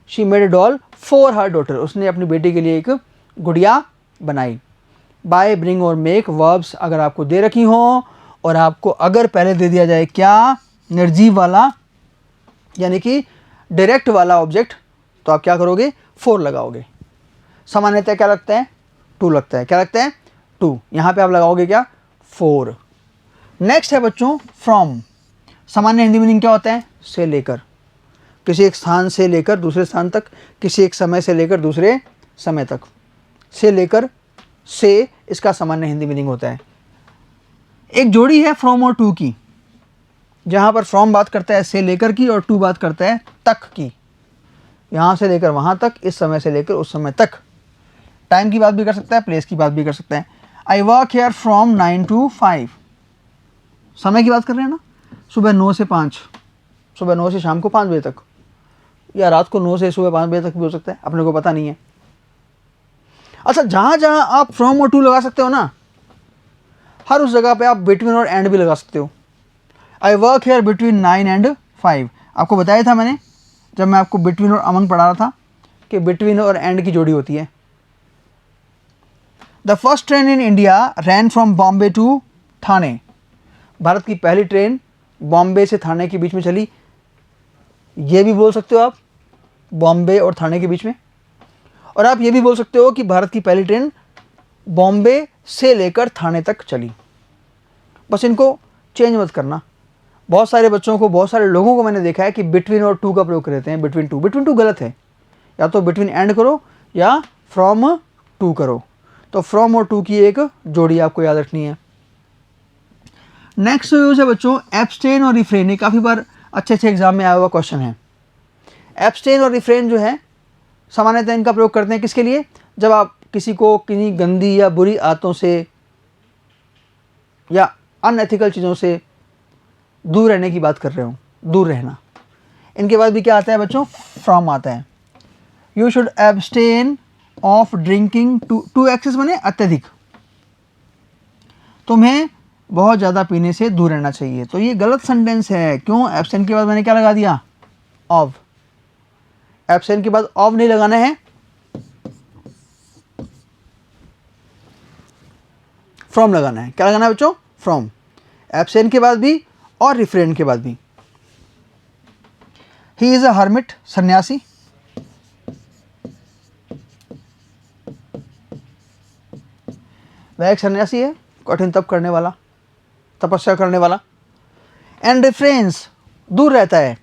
she made a doll for her daughter. उसने अपनी बेटी के लिए एक गुड़िया बनाई। बाय, ब्रिंग और मेक वर्ब्स अगर आपको दे रखी हो और आपको अगर पहले दे दिया जाए क्या? निर्जीव वाला यानी कि डायरेक्ट वाला ऑब्जेक्ट, तो आप क्या करोगे? फोर लगाओगे। सामान्यतः क्या लगता है? टू लगता है। क्या लगता है? टू। यहाँ पे आप लगाओगे क्या? फोर। नेक्स्ट है बच्चों फ्रॉम। सामान्य हिंदी मीनिंग क्या होता है? से लेकर। किसी एक स्थान से लेकर दूसरे स्थान तक, किसी एक समय से लेकर दूसरे समय तक। से लेकर, से इसका सामान्य हिंदी मीनिंग होता है। एक जोड़ी है फ्रॉम और टू की, जहाँ पर फ्रॉम बात करता है से लेकर की और टू बात करता है तक की। यहाँ से लेकर वहाँ तक, इस समय से लेकर उस समय तक। टाइम की बात भी कर सकता है, प्लेस की बात भी कर सकता है। I work here from 9 to 5। समय की बात कर रहे हैं ना, सुबह 9 से 5, सुबह 9 से शाम को 5 बजे तक, या रात को 9 से सुबह 5 बजे तक भी हो सकता है, अपने को पता नहीं है। अच्छा, जहाँ जहाँ आप फ्रॉम और टू लगा सकते हो ना, हर उस जगह पे आप बिटवीन और एंड भी लगा सकते हो। I work here between 9 and 5। आपको बताया था मैंने जब मैं आपको बिटवीन और अमंग पढ़ा रहा था कि बिटवीन और एंड की जोड़ी होती है। The first train in India ran from Bombay to Thane. भारत की पहली ट्रेन बॉम्बे से थाने के बीच में चली। ये भी बोल सकते हो आप, बॉम्बे और थाने के बीच में। और आप ये भी बोल सकते हो कि भारत की पहली ट्रेन बॉम्बे से लेकर थाने तक चली। बस इनको चेंज मत करना। बहुत सारे बच्चों को, बहुत सारे लोगों को मैंने देखा है कि बिटवीन और टू का प्रयोग करते हैं। बिटवीन टू, बिटवीन टू गलत है। या तो बिटवीन एंड करो या फ्रॉम टू करो। तो फ्रॉम और टू की एक जोड़ी आपको याद रखनी है। नेक्स्ट यूज है बच्चों एब्सटेन और रिफ्रेन। ये काफ़ी बार अच्छे अच्छे एग्जाम में आया हुआ क्वेश्चन है। एब्सटेन और रिफ्रेन जो है सामान्यतः इनका प्रयोग करते हैं किसके लिए? जब आप किसी को किन्हीं गंदी या बुरी आदतों से या अनएथिकल चीज़ों से दूर रहने की बात कर रहे हो, दूर रहना। इनके बाद भी क्या आता है बच्चों? फ्रॉम आता है। You should abstain of drinking to excess, माने अत्यधिक। तुम्हें बहुत ज़्यादा पीने से दूर रहना चाहिए। तो ये गलत सेंटेंस है। क्यों? एब्सटेन के बाद मैंने क्या लगा दिया? ऑफ। एब्सटेन के बाद ऑफ नहीं लगाना है, फ्रॉम लगाना है। क्या लगाना है बच्चों? फ्रॉम। एब्सटेन के बाद भी और रिफ्रेन के बाद भी। ही इज अ हर्मिट, सन्यासी। वह एक सन्यासी है, कठिन तप करने वाला, तपस्या करने वाला। एंड रिफ्रेंस दूर रहता है।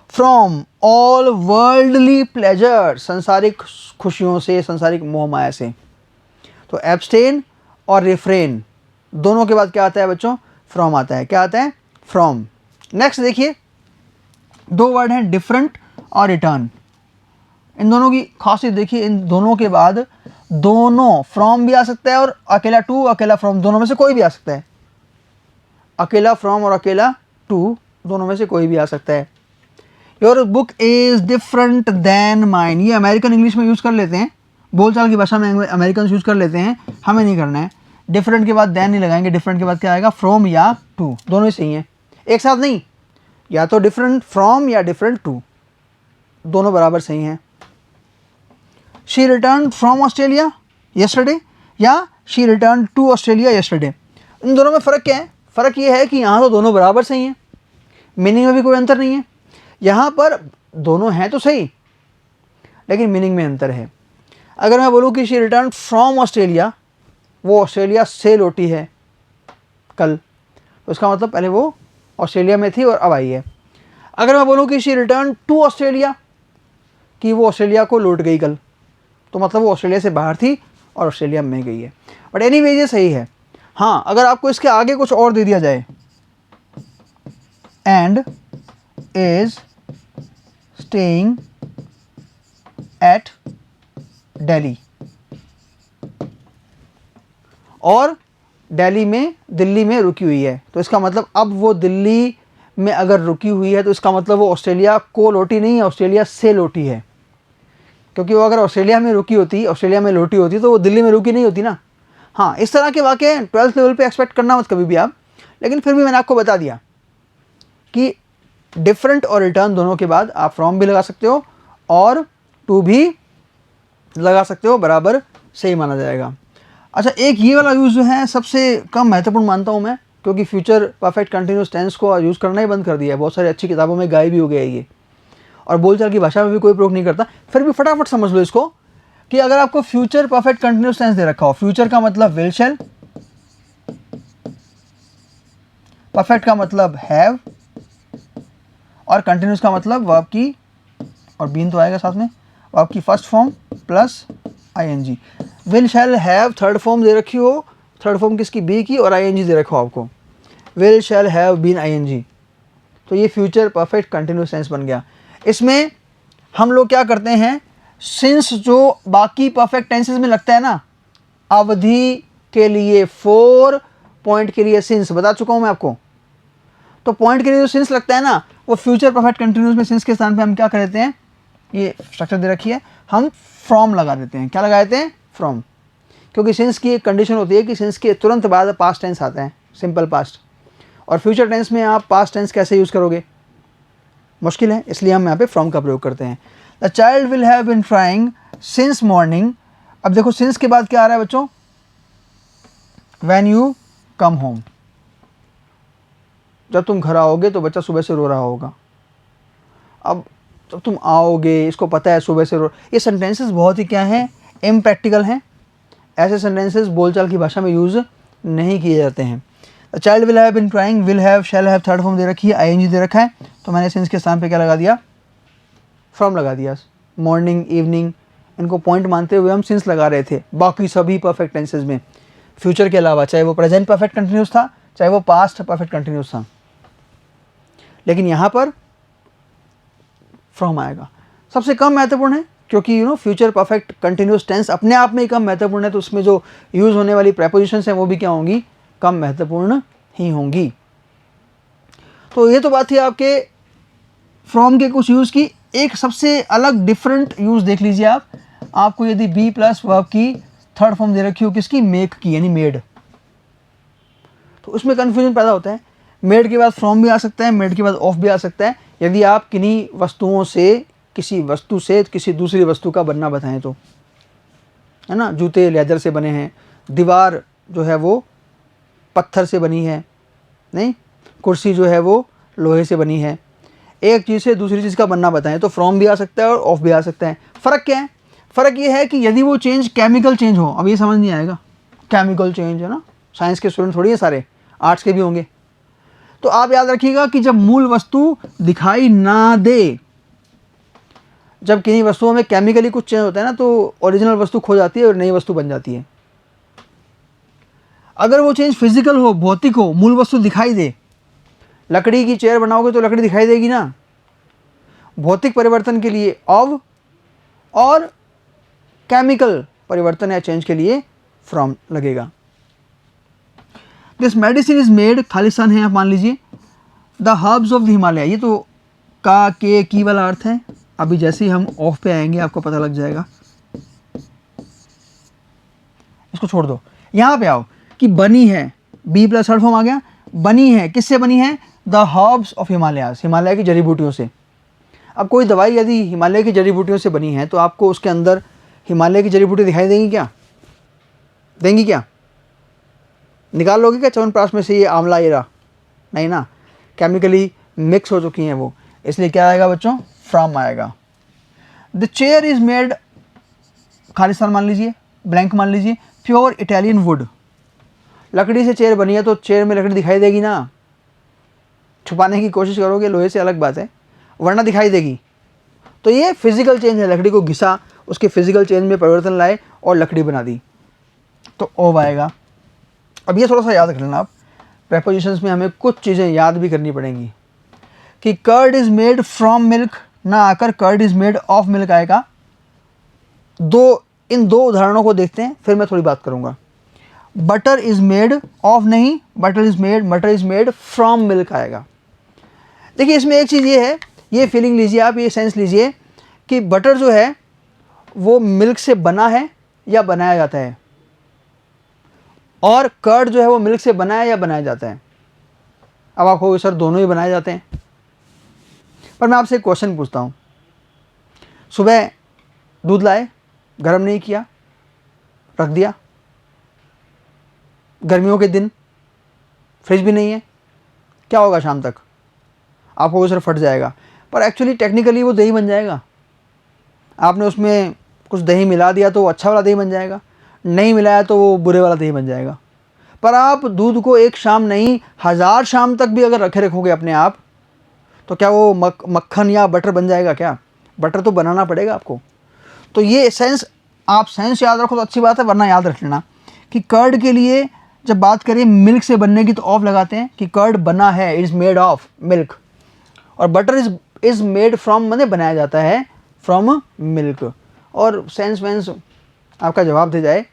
फ्रॉम ऑल वर्ल्डली प्लेजर, संसारिक खुशियों से, संसारिक मोह माया से। तो एब्सटेन और रिफ्रेन दोनों के बाद क्या आता है बच्चों? फ्रॉम आता है। क्या आता है? फ्रॉम। नेक्स्ट देखिए, दो वर्ड हैं डिफरेंट और रिटर्न। इन दोनों की खासियत देखिए, इन दोनों के बाद दोनों फ्रॉम भी आ सकता है और अकेला टू, अकेला फ्रॉम, दोनों में से कोई भी आ सकता है। अकेला फ्रॉम और अकेला टू दोनों में से कोई भी आ सकता है। Your book is different then mine, ये अमेरिकन इंग्लिश में यूज़ कर लेते हैं, बोलचाल की भाषा में अमेरिकन यूज़ कर लेते हैं, हमें नहीं करना है। डिफरेंट के बाद देन नहीं लगाएंगे, डिफरेंट के बाद क्या आएगा? फ्रॉम या टू, दोनों ही सही हैं, एक साथ नहीं, या तो डिफरेंट फ्रॉम या डिफरेंट टू, दोनों बराबर सही हैं। She return from Australia yesterday या she return to Australia yesterday, इन दोनों में फ़र्क क्या है? फ़र्क ये है कि यहाँ तो दोनों बराबर सही हैं, मीनिंग में भी कोई अंतर नहीं है। यहाँ पर दोनों हैं तो सही, लेकिन मीनिंग में अंतर है। अगर मैं बोलूँ कि शी रिटर्न फ्रॉम ऑस्ट्रेलिया, वो ऑस्ट्रेलिया से लौटी है कल, तो इसका मतलब पहले वो ऑस्ट्रेलिया में थी और अब आई है। अगर मैं बोलूँ कि शी रिटर्न टू ऑस्ट्रेलिया, कि वो ऑस्ट्रेलिया को लौट गई कल, तो मतलब वो ऑस्ट्रेलिया से बाहर थी और ऑस्ट्रेलिया में गई है। बट एनीवेज ये सही है। हाँ, अगर आपको इसके आगे कुछ और दे दिया जाए, and is staying at Delhi, और दिल्ली में, दिल्ली में रुकी हुई है, तो इसका मतलब अब वो दिल्ली में अगर रुकी हुई है तो इसका मतलब वो ऑस्ट्रेलिया को लौटी नहीं है, ऑस्ट्रेलिया से लौटी है। क्योंकि वो अगर ऑस्ट्रेलिया में रुकी होती, ऑस्ट्रेलिया में लौटी होती, तो वो दिल्ली में रुकी नहीं होती ना। हाँ, इस तरह के वाक़े 12th लेवल पे एक्सपेक्ट करना मत कभी भी आप, लेकिन फिर भी मैंने आपको बता दिया कि डिफरेंट और रिटर्न दोनों के बाद आप फ्रॉम भी लगा सकते हो और टू भी लगा सकते हो, बराबर सही माना जाएगा। अच्छा, एक ये वाला यूज़ जो है सबसे कम महत्वपूर्ण मानता हूँ मैं, क्योंकि फ्यूचर परफेक्ट कंटिन्यूस टेंस को यूज़ करना ही बंद कर दिया है, बहुत सारी अच्छी किताबों में गायब भी हो गया है ये, और बोलचाल की भाषा में भी कोई प्रयोग नहीं करता। फिर भी फटाफट समझ लो इसको कि अगर आपको फ्यूचर परफेक्ट कंटिन्यूस टेंस दे रखा हो, फ्यूचर का मतलब विल शैल, परफेक्ट का मतलब हैव, और कंटिन्यूस का मतलब वर्ब की, और बीन तो आएगा साथ में, वर्ब की first form plus ING. Will shall have third form दे रखी हो, थर्ड फॉर्म किसकी? बी की, और आईएनजी दे रखा हो आपको, will shall have been ING, तो ये फ्यूचर परफेक्ट कंटिन्यूस टेंस बन गया। इसमें हम लोग क्या करते हैं, सिंस जो बाकी परफेक्ट टेंसेस में लगता है ना, अवधि के लिए फोर, पॉइंट के लिए सिंस, बता चुका हूँ मैं आपको। तो पॉइंट के लिए जो सिंस लगता है ना, वो फ्यूचर परफेक्ट कंटिन्यूस में सिंस के स्थान पे हम क्या कर देते हैं, ये स्ट्रक्चर दे रखी है, हम फ्रॉम लगा देते हैं। क्या लगा देते हैं? फ्रॉम। क्योंकि सिंस की एक कंडीशन होती है कि सिंस के तुरंत बाद पास्ट टेंस आता है, सिंपल पास्ट, और फ्यूचर टेंस में आप पास्ट टेंस कैसे यूज़ करोगे? मुश्किल है, इसलिए हम यहाँ पे फ्रॉम का प्रयोग करते हैं। The child will have been trying since morning. अब देखो सिंस के बाद क्या आ रहा है बच्चों? व्हेन यू कम होम, जब तुम घर आओगे तो बच्चा सुबह से रो रहा होगा। अब जब तुम आओगे, इसको पता है सुबह से रो, ये सेंटेंसेस बहुत ही क्या हैं, इम्प्रैक्टिकल हैं। ऐसे सेंटेंसेस बोलचाल की भाषा में यूज़ नहीं किए जाते हैं। The child will have been trying, will have, shall have third form दे रखी है, आईएनजी दे रखा है, तो मैंने सिंस के स्थान पे क्या लगा दिया? फ्रॉम लगा दिया। मॉर्निंग, इवनिंग, इनको पॉइंट मानते हुए हम सिंस लगा रहे थे। बाकी सभी परफेक्ट टेंसेज में फ्यूचर के अलावा, चाहे वो प्रेजेंट परफेक्ट कंटिन्यूस था, चाहे वो पास्ट परफेक्ट कंटिन्यूस था, लेकिन यहाँ पर फ्रॉम आएगा। सबसे कम महत्वपूर्ण है, क्योंकि फ्यूचर परफेक्ट कंटिन्यूस टेंस अपने आप में ही कम महत्वपूर्ण है, तो उसमें जो यूज़ होने वाली प्रेपोजिशंस हैं वो भी क्या होंगी? कम महत्वपूर्ण ही होंगी। तो ये तो बात थी आपके फ्रॉम के कुछ यूज़ की। एक सबसे अलग डिफरेंट यूज़ देख लीजिए आप। आपको यदि बी प्लस वर्ब की थर्ड फॉर्म दे रखी हो किसकी? मेक की, यानी मेड, तो उसमें कन्फ्यूजन पैदा होता है। मेड के बाद फ्रॉम भी आ सकता है, मेड के बाद ऑफ भी आ सकता है, यदि आप किन्हीं वस्तुओं से, किसी वस्तु से किसी दूसरी वस्तु का बनना बताएं तो, है ना। जूते लेदर से बने हैं, दीवार जो है वो पत्थर से बनी है, नहीं, कुर्सी जो है वो लोहे से बनी है। एक चीज़ से दूसरी चीज़ का बनना बताएं तो फ्रॉम भी आ सकता है और ऑफ भी आ सकता है। फ़र्क क्या है? फ़र्क ये है कि यदि वो चेंज केमिकल चेंज हो, अब ये समझ नहीं आएगा, केमिकल चेंज है ना, साइंस के स्टूडेंट थोड़ी है सारे, आर्ट्स के भी होंगे। तो आप याद रखिएगा कि जब मूल वस्तु दिखाई ना दे, जब किन्हीं वस्तुओं में केमिकली कुछ चेंज होता है ना, तो ओरिजिनल वस्तु खो जाती है और नई वस्तु बन जाती है। अगर वो चेंज फिजिकल हो, भौतिक हो, मूल वस्तु दिखाई दे, लकड़ी की चेयर बनाओगे तो लकड़ी दिखाई देगी ना। भौतिक परिवर्तन के लिए ऑव और केमिकल परिवर्तन या चेंज के लिए फ्रॉम लगेगा। This medicine is made, Khalistan है आप मान लीजिए, the herbs of the Himalaya. ये तो का के की वाला अर्थ है। अभी जैसे ही हम ऑफ पे आएंगे आपको पता लग जाएगा। इसको छोड़ दो, यहाँ पे आओ कि बनी है, बी प्लस थर्ड फॉर्म आ गया। बनी है, किससे बनी है? The herbs of Himalayas, Himalaya की जड़ी बूटियों से। अब कोई दवाई यदि हिमालय की जड़ी बूटियों से बनी है तो आपको उसके अंदर हिमालय की जड़ी बूटी दिखाई देंगी क्या? देंगी क्या? निकाल लोगे क्या च्यवनप्राश में से ये आंवला ये रहा? नहीं ना, केमिकली मिक्स हो चुकी हैं वो, इसलिए क्या आएगा बच्चों? फ्रॉम आएगा। The chair is made, Khalistan मान लीजिए, ब्लैंक मान लीजिए, प्योर इटालियन वुड। लकड़ी से चेयर बनी है तो चेयर में लकड़ी दिखाई देगी ना। छुपाने की कोशिश करोगे लोहे से अलग बात है, वरना दिखाई देगी। तो ये फिजिकल चेंज है, लकड़ी को घिसा, उसके फिजिकल चेंज में परिवर्तन लाए और लकड़ी बना दी, तो ओव आएगा। अब ये थोड़ा सा याद रख लेना आप, प्रेपोजिशंस में हमें कुछ चीज़ें याद भी करनी पड़ेंगी कि curd is made from milk ना आकर curd is made of milk आएगा। इन दो उदाहरणों को देखते हैं, फिर मैं थोड़ी बात करूंगा। बटर इज मेड ऑफ नहीं, butter is made from milk आएगा। देखिए इसमें एक चीज़ ये है, ये फीलिंग लीजिए आप, ये सेंस लीजिए कि बटर जो है वो मिल्क से बना है या बनाया जाता है, और कर्ड जो है वो मिल्क से बना है या बनाया जाता है। अब आप कहोगे सर दोनों ही बनाए जाते हैं, पर मैं आपसे एक क्वेश्चन पूछता हूँ। सुबह दूध लाए, गर्म नहीं किया, रख दिया, गर्मियों के दिन फ्रिज भी नहीं है, क्या होगा शाम तक? आप कहोगे सर फट जाएगा, पर एक्चुअली टेक्निकली वो दही बन जाएगा। आपने उसमें कुछ दही मिला दिया तो वो अच्छा वाला दही बन जाएगा, नहीं मिलाया तो वो बुरे वाला दही बन जाएगा। पर आप दूध को एक शाम नहीं 1000 शाम तक भी अगर रखे रखोगे अपने आप, तो क्या वो मक्खन या बटर बन जाएगा? क्या बटर तो बनाना पड़ेगा आपको। तो ये सेंस, आप सेंस याद रखो तो अच्छी बात है, वरना याद रख लेना कि कर्ड के लिए जब बात करें मिल्क से बनने की तो ऑफ लगाते हैं कि कर्ड बना है, इज मेड ऑफ मिल्क, और बटर इज मेड फ्रॉम मैंने बनाया जाता है फ्रॉम मिल्क। और सेंस वेंस आपका जवाब दे जाए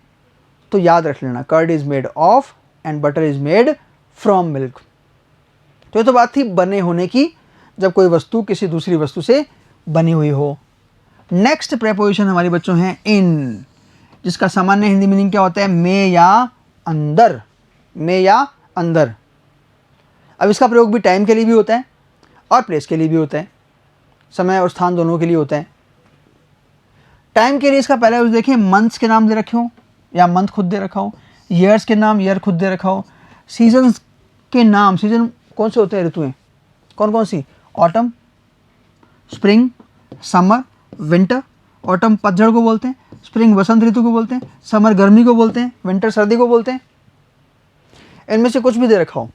तो याद रख लेना, curd is made of and butter is made from milk. तो ये तो बात थी बने होने की, जब कोई वस्तु किसी दूसरी वस्तु से बनी हुई हो। नेक्स्ट प्रेपोजिशन हमारे बच्चों हैं इन, जिसका सामान्य हिंदी मीनिंग क्या होता है? में या अंदर, में या अंदर। अब इसका प्रयोग भी टाइम के लिए भी होता है और प्लेस के लिए भी होता है, समय और स्थान दोनों के लिए होता है। टाइम के लिए इसका पहले उस देखें, मंथ्स के नाम दे रखे हो या मंथ खुद दे रखा हो, ईयर्स के नाम ईयर खुद दे रखा हो, सीजन्स के नाम, सीजन कौन से होते हैं, ऋतुएं कौन कौन सी? Autumn, spring, summer, winter. Autumn पतझड़ को बोलते हैं, स्प्रिंग वसंत ऋतु को बोलते हैं, समर गर्मी को बोलते हैं, विंटर सर्दी को बोलते हैं। इनमें से कुछ भी दे रखा हो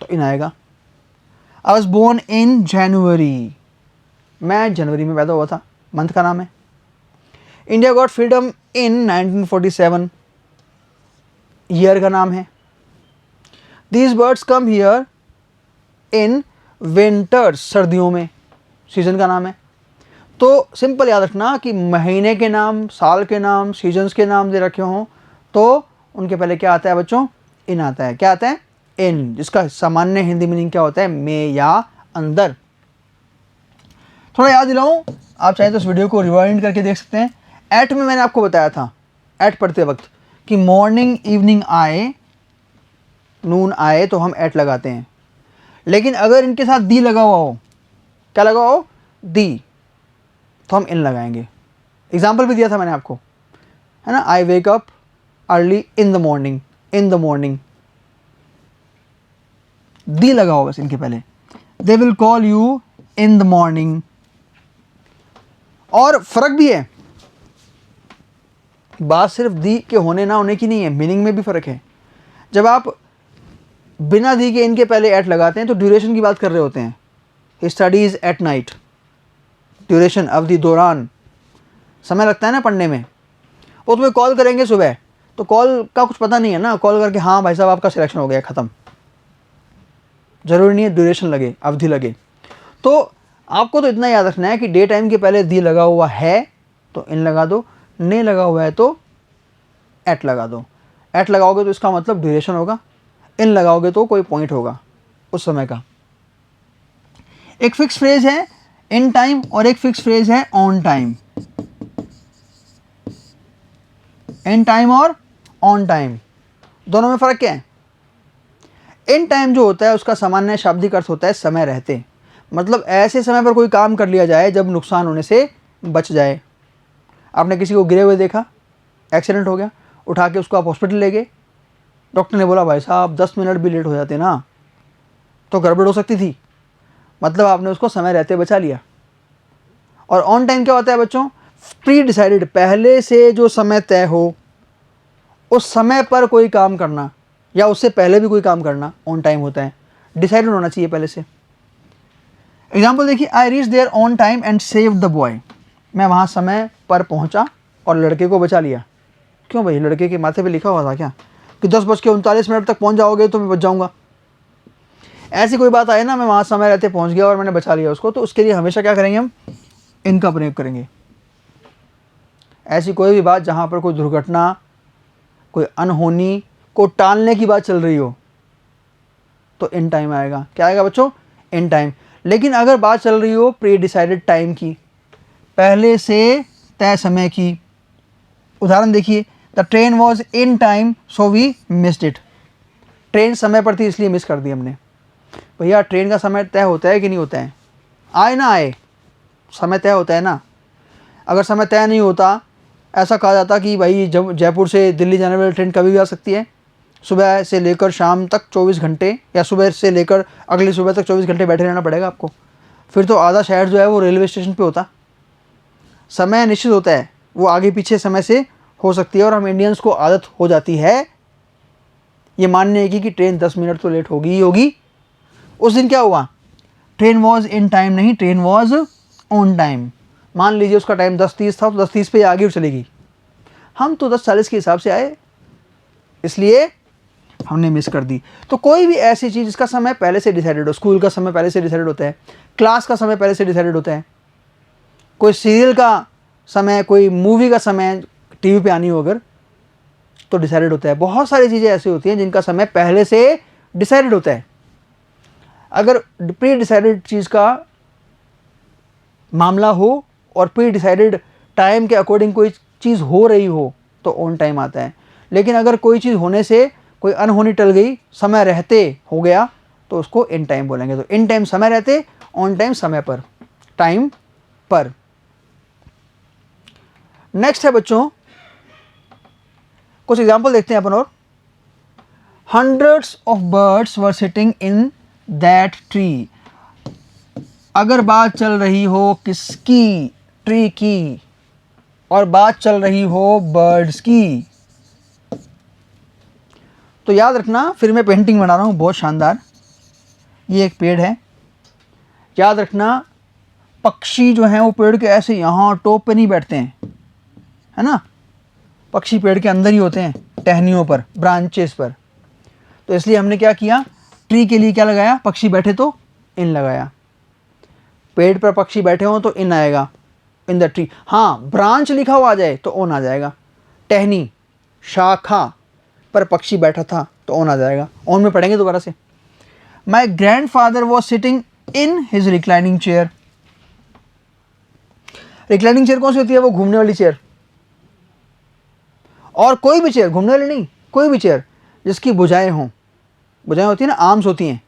तो इन आएगा। आई वॉज बोर्न इन जनवरी, मैं जनवरी में पैदा हुआ था, मंथ का नाम है। इंडिया गॉट फ्रीडम इन 1947, ईयर का नाम है। These birds come here in winters, सर्दियों में, सीजन का नाम है। तो सिंपल याद रखना कि महीने के नाम, साल के नाम, सीजन्स के नाम दे रखे हों तो उनके पहले क्या आता है बच्चों? इन आता है। क्या आता है? इन, जिसका सामान्य हिंदी मीनिंग क्या होता है? में या अंदर। थोड़ा याद दिलाऊं, आप चाहें तो इस वीडियो को रिवाइंड करके देख सकते हैं। एट में मैंने आपको बताया था, एट पढ़ते वक्त, कि मॉर्निंग इवनिंग आए, नून आए तो हम एट लगाते हैं। लेकिन अगर इनके साथ दी लगा हुआ हो, क्या लगा हुआ हो? दी, तो हम इन लगाएंगे। एग्जाम्पल भी दिया था मैंने आपको, है ना? I wake up early in the morning, in the morning, दी लगा हो बस इनके पहले। They will call you in the morning. और फर्क भी है, बात सिर्फ दी के होने ना होने की नहीं है, मीनिंग में भी फर्क है। जब आप बिना दी के इनके पहले एट लगाते हैं तो ड्यूरेशन की बात कर रहे होते हैं। स्टडीज़ एट नाइट, ड्यूरेशन अवधि, दौरान, समय लगता है ना पढ़ने में। वो तुम्हें कॉल करेंगे सुबह, तो कॉल का कुछ पता नहीं है ना, कॉल करके हाँ भाई साहब आपका सिलेक्शन हो गया, ख़त्म। ज़रूरी नहीं है ड्यूरेशन लगे, अवधि लगे। तो आपको तो इतना याद रखना है कि डे टाइम के पहले दी लगा हुआ है तो इन लगा दो, नहीं लगा हुआ है तो एट लगा दो। एट लगाओगे तो इसका मतलब ड्यूरेशन होगा, इन लगाओगे तो कोई पॉइंट होगा उस समय का। एक फिक्स फ्रेज है इन टाइम और एक फिक्स फ्रेज है ऑन टाइम। इन टाइम और ऑन टाइम दोनों में फ़र्क क्या है? इन टाइम जो होता है उसका सामान्य शाब्दिक अर्थ होता है समय रहते, मतलब ऐसे समय पर कोई काम कर लिया जाए जब नुकसान होने से बच जाए। आपने किसी को गिरे हुए देखा, एक्सीडेंट हो गया, उठा के उसको आप हॉस्पिटल ले गए, डॉक्टर ने बोला भाई साहब 10 मिनट भी लेट हो जाते ना तो गड़बड़ हो सकती थी, मतलब आपने उसको समय रहते बचा लिया। और ऑन टाइम क्या होता है बच्चों? प्री डिसाइडेड, पहले से जो समय तय हो उस समय पर कोई काम करना या उससे पहले भी कोई काम करना ऑन टाइम होता है, डिसाइडेड होना चाहिए पहले से। एग्जाम्पल देखिए, I reach there on time and save the boy, मैं वहाँ समय पर पहुँचा और लड़के को बचा लिया। क्यों भाई, लड़के के माथे पे लिखा हुआ था क्या कि 10:39 तक पहुँच जाओगे तो मैं बच जाऊँगा? ऐसी कोई बात आए ना, मैं वहाँ समय रहते पहुँच गया और मैंने बचा लिया उसको, तो उसके लिए हमेशा क्या करेंगे, हम इनका प्रयोग करेंगे। ऐसी कोई भी बात जहाँ पर कोई दुर्घटना, कोई अनहोनी को टालने की बात चल रही हो तो इन टाइम आएगा। क्या आएगा बच्चों? In time. लेकिन अगर बात चल रही हो प्री डिसाइडेड टाइम की, पहले से तय समय की, उदाहरण देखिए, the train was in time so we missed it, train समय पर थी इसलिए मिस कर दी हमने। भैया ट्रेन का समय तय होता है कि नहीं होता है? आए ना आए, समय तय होता है ना। अगर समय तय नहीं होता, ऐसा कहा जाता कि भाई जब जयपुर से दिल्ली जाने वाली ट्रेन कभी भी आ सकती है, सुबह से लेकर शाम तक 24 घंटे, या सुबह से लेकर अगली सुबह तक 24 घंटे बैठे रहना पड़ेगा आपको, फिर तो आधा शहर जो है वो रेलवे स्टेशन पे होता। समय निश्चित होता है, वो आगे पीछे समय से हो सकती है, और हम इंडियंस को आदत हो जाती है ये मानने की कि ट्रेन 10 मिनट तो लेट होगी ही होगी। उस दिन क्या हुआ, ट्रेन वॉज इन टाइम नहीं, ट्रेन वॉज ऑन टाइम। मान लीजिए उसका टाइम 10:30 था तो 10:30 पे आगे चलेगी, हम तो 10:40 के हिसाब से आए इसलिए हमने मिस कर दी। तो कोई भी ऐसी चीज़ जिसका समय पहले से डिसाइडेड हो, स्कूल का समय पहले से डिसाइडेड होता है, क्लास का समय पहले से डिसाइडेड होता है, कोई सीरियल का समय, कोई मूवी का समय टीवी पे आनी हो अगर तो डिसाइडेड होता है। बहुत सारी चीज़ें ऐसी होती हैं जिनका समय पहले से डिसाइडेड होता है। अगर प्री डिसाइडेड चीज़ का मामला हो और प्री डिसाइडेड टाइम के अकॉर्डिंग कोई चीज़ हो रही हो तो ऑन टाइम आता है। लेकिन अगर कोई चीज़ होने से कोई अनहोनी टल गई, समय रहते हो गया, तो उसको इन टाइम बोलेंगे। तो इन टाइम समय रहते, ऑन टाइम समय पर, टाइम पर। नेक्स्ट है बच्चों, कुछ एग्जाम्पल देखते हैं अपन और। Hundreds of birds were sitting in that tree. अगर बात चल रही हो किसकी, ट्री की, और बात चल रही हो बर्ड्स की, तो याद रखना, फिर मैं पेंटिंग बना रहा हूँ बहुत शानदार। ये एक पेड़ है, याद रखना पक्षी जो हैं वो पेड़ के ऐसे यहाँ टॉप पे नहीं बैठते हैं, है ना, पक्षी पेड़ के अंदर ही होते हैं, टहनियों पर, ब्रांचेस पर। तो इसलिए हमने क्या किया, ट्री के लिए क्या लगाया, पक्षी बैठे तो इन लगाया, पेड़ पर पक्षी बैठे हों तो इन आएगा, इन द ट्री। हाँ, ब्रांच लिखा हुआ आ जाए तो ऑन आ जाएगा, टहनी, शाखा पर पक्षी बैठा था तो ऑन आ जाएगा। ऑन में पढ़ेंगे दोबारा से। My grand father was sitting in his reclining chair. Reclining chair कौन सी होती है? वो घूमने वाली चेयर, और कोई भी चेयर, घूमने वाली नहीं, कोई भी चेयर जिसकी भुजाएं हों, भुजाएं होती है ना, आर्म्स होती हैं,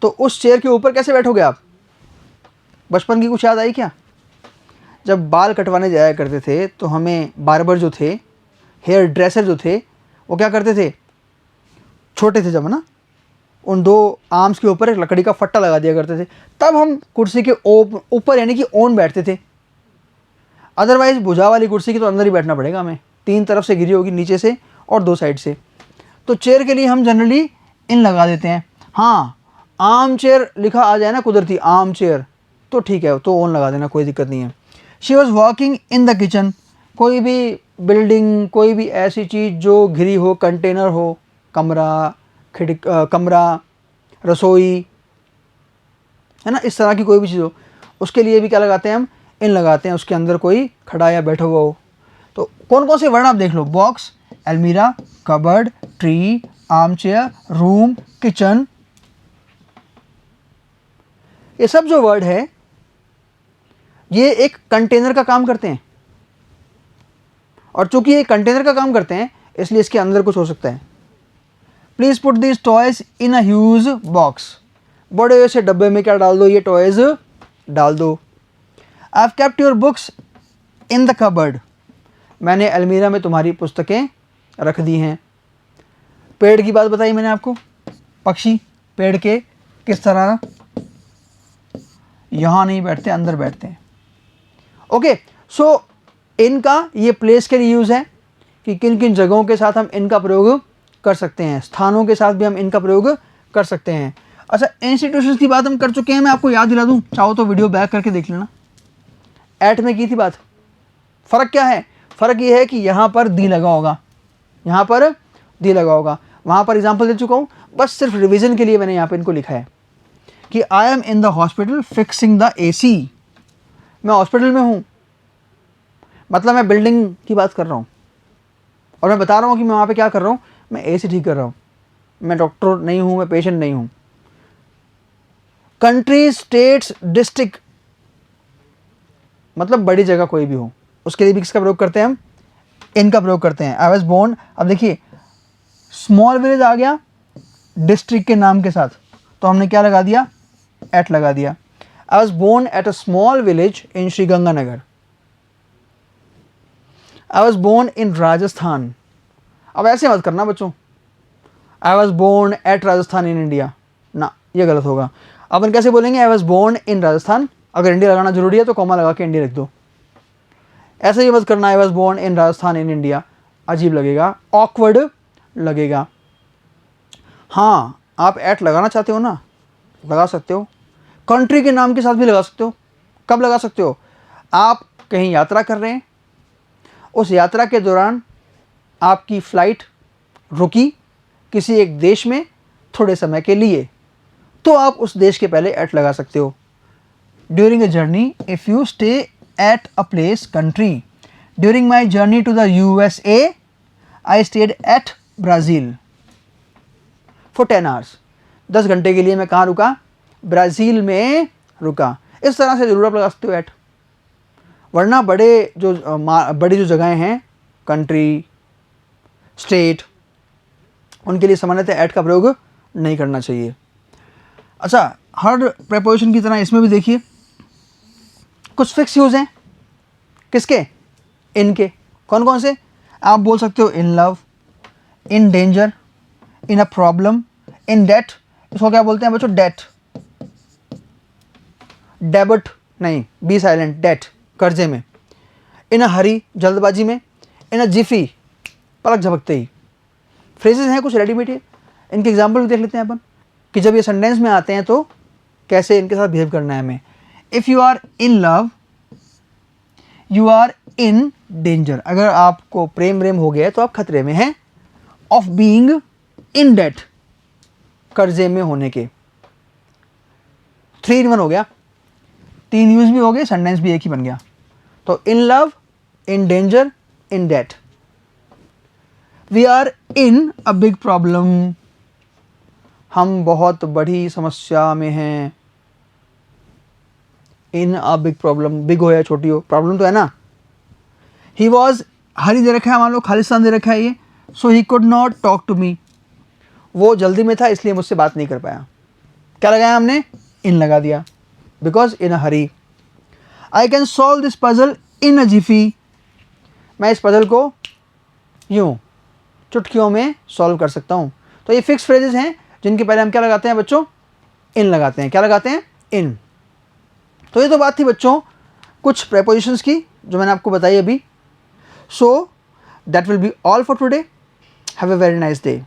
तो उस चेयर के ऊपर कैसे बैठोगे आप? बचपन की कुछ याद आई क्या? जब बाल कटवाने जाया करते थे तो हमें बार्बर जो थे, हेयर ड्रेसर जो थे, वो क्या करते थे, छोटे थे जब ना, उन दो आर्म्स के ऊपर एक लकड़ी का फट्टा लगा दिया करते थे, तब हम कुर्सी के ऊपर यानी कि ऑन बैठते थे। अदरवाइज भुजा वाली कुर्सी की तो अंदर ही बैठना पड़ेगा हमें, 3 तरफ से घिरी होगी, नीचे से और 2 साइड से। तो चेयर के लिए हम जनरली इन लगा देते हैं। हाँ, आर्म चेयर लिखा आ जाए ना कुदरती, आर्म चेयर, तो ठीक है, तो ऑन लगा देना, कोई दिक्कत नहीं है। She was working in the kitchen, कोई भी बिल्डिंग, कोई भी ऐसी चीज़ जो घिरी हो, कंटेनर हो, कमरा, कमरा, रसोई, है ना, इस तरह की कोई भी चीज़ हो, उसके लिए भी क्या लगाते हैं हम, इन लगाते हैं। उसके अंदर कोई खड़ा या बैठा हुआ हो। तो कौन कौन से वर्ड आप देख लो, बॉक्स, अलमीरा, cupboard, tree, arm chair, room, kitchen, ये सब जो वर्ड है ये एक कंटेनर का काम करते हैं, और चूंकि ये कंटेनर का काम करते हैं इसलिए इसके अंदर कुछ हो सकता है। Please put this toys in a huge box, बड़े से डब्बे में क्या डाल दो, ये टॉयज डाल दो। I have kept your books in the cupboard, मैंने अलमीरा में तुम्हारी पुस्तकें रख दी हैं। पेड़ की बात बताई मैंने आपको, पक्षी पेड़ के किस तरह यहाँ नहीं बैठते, अंदर बैठते हैं। ओके, सो इनका ये प्लेस के लिए यूज़ है कि किन किन जगहों के साथ हम इनका प्रयोग कर सकते हैं, स्थानों के साथ भी हम इनका प्रयोग कर सकते हैं। अच्छा, इंस्टीट्यूशंस की बात हम कर चुके हैं, मैं आपको याद दिला दूं, चाहो तो वीडियो बैक करके देख लेना। एट में की थी बात। फ़र्क क्या है? फ़र्क ये है कि यहाँ पर दी लगा होगा, यहाँ पर दी लगा होगा, वहाँ पर एग्जाम्पल दे चुका हूँ, बस सिर्फ रिविज़न के लिए मैंने यहाँ पर इनको लिखा है कि I am in the hospital fixing the AC, मैं हॉस्पिटल में हूँ, मतलब मैं बिल्डिंग की बात कर रहा हूँ और मैं बता रहा हूँ कि मैं वहाँ पे क्या कर रहा हूँ, मैं AC ठीक कर रहा हूँ, मैं डॉक्टर नहीं हूँ, मैं पेशेंट नहीं हूँ। कंट्री, स्टेट्स, डिस्ट्रिक्ट, मतलब बड़ी जगह कोई भी हो, उसके लिए भी किसका प्रयोग करते हैं हम, इनका प्रयोग करते हैं। आई वॉज बोर्न, अब देखिए स्मॉल विलेज आ गया डिस्ट्रिक्ट के नाम के साथ, तो हमने क्या लगा दिया, एट लगा दिया। I was born at a small village in Shri Ganganagar. I was born in Rajasthan, अब ऐसे मत करना बच्चों, I was born at Rajasthan in India, ना ये गलत होगा। अपन कैसे बोलेंगे, I was born in Rajasthan, अगर इंडिया लगाना जरूरी है तो कॉमा लगा के इंडिया लिख दो। ऐसे ही मत करना I was born in Rajasthan in India, अजीब लगेगा, ऑकवर्ड लगेगा। हाँ, आप एट लगाना चाहते हो ना, लगा सकते हो, कंट्री के नाम के साथ भी लगा सकते हो। कब लगा सकते हो, आप कहीं यात्रा कर रहे हैं, उस यात्रा के दौरान आपकी फ़्लाइट रुकी किसी एक देश में थोड़े समय के लिए, तो आप उस देश के पहले एट लगा सकते हो। During a journey, if you stay at a place, country. During my journey to the USA, I stayed at Brazil for 10 hours, 10 घंटे के लिए मैं कहाँ रुका, ब्राज़ील में रुका। इस तरह से ज़रूर आप लगा सकते हो एट, वरना बड़ी जो जगहें हैं, कंट्री, स्टेट, उनके लिए सामान्यतः एट का प्रयोग नहीं करना चाहिए। अच्छा, हर प्रेपोजिशन की तरह इसमें भी देखिए कुछ फिक्स यूज़ हैं, किसके, इनके। कौन कौन से, आप बोल सकते हो in love, in danger, in a problem, in debt, इसको क्या बोलते हैं बच्चों, डेट, डेबिट नहीं, बी साइलेंट, डेट, कर्जे में, इन अ हरी, जल्दबाजी में, इन अ जिफी, पलक झपकते ही। फ्रेजेस हैं कुछ रेडीमेड, इनके एग्जाम्पल भी देख लेते हैं अपन कि जब ये सेंटेंस में आते हैं तो कैसे इनके साथ बिहेव करना है हमें। If you are in love, you are in danger, अगर आपको प्रेम हो गया है तो आप खतरे में हैं। ऑफ बीइंग इन डेट, कर्जे में होने के। 3 in 1 हो गया, 3 यूज भी हो गए, सेंटेंस भी एक ही बन गया। तो in love, in danger, in debt. We are in a big problem, हम बहुत बड़ी समस्या में हैं। In a big problem, big हो या छोटी हो, प्रॉब्लम तो है ना। ही वॉज, हरी दे रखा है, मान लो खालिस्तान दे रखा है ये, so he could not talk to me, वो जल्दी में था इसलिए मुझसे बात नहीं कर पाया। क्या लगाया हमने, इन लगा दिया, because in a hurry. I can solve this puzzle in a jiffy, मैं इस पजल को यूं चुटकियों में सॉल्व कर सकता हूँ। तो ये फिक्स फ्रेजेस हैं जिनके पहले हम क्या लगाते हैं बच्चों, इन लगाते हैं। क्या लगाते हैं, इन। तो ये तो बात थी बच्चों कुछ प्रेपोजिशंस की जो मैंने आपको बताई अभी। So that will be all for today. Have a very nice day.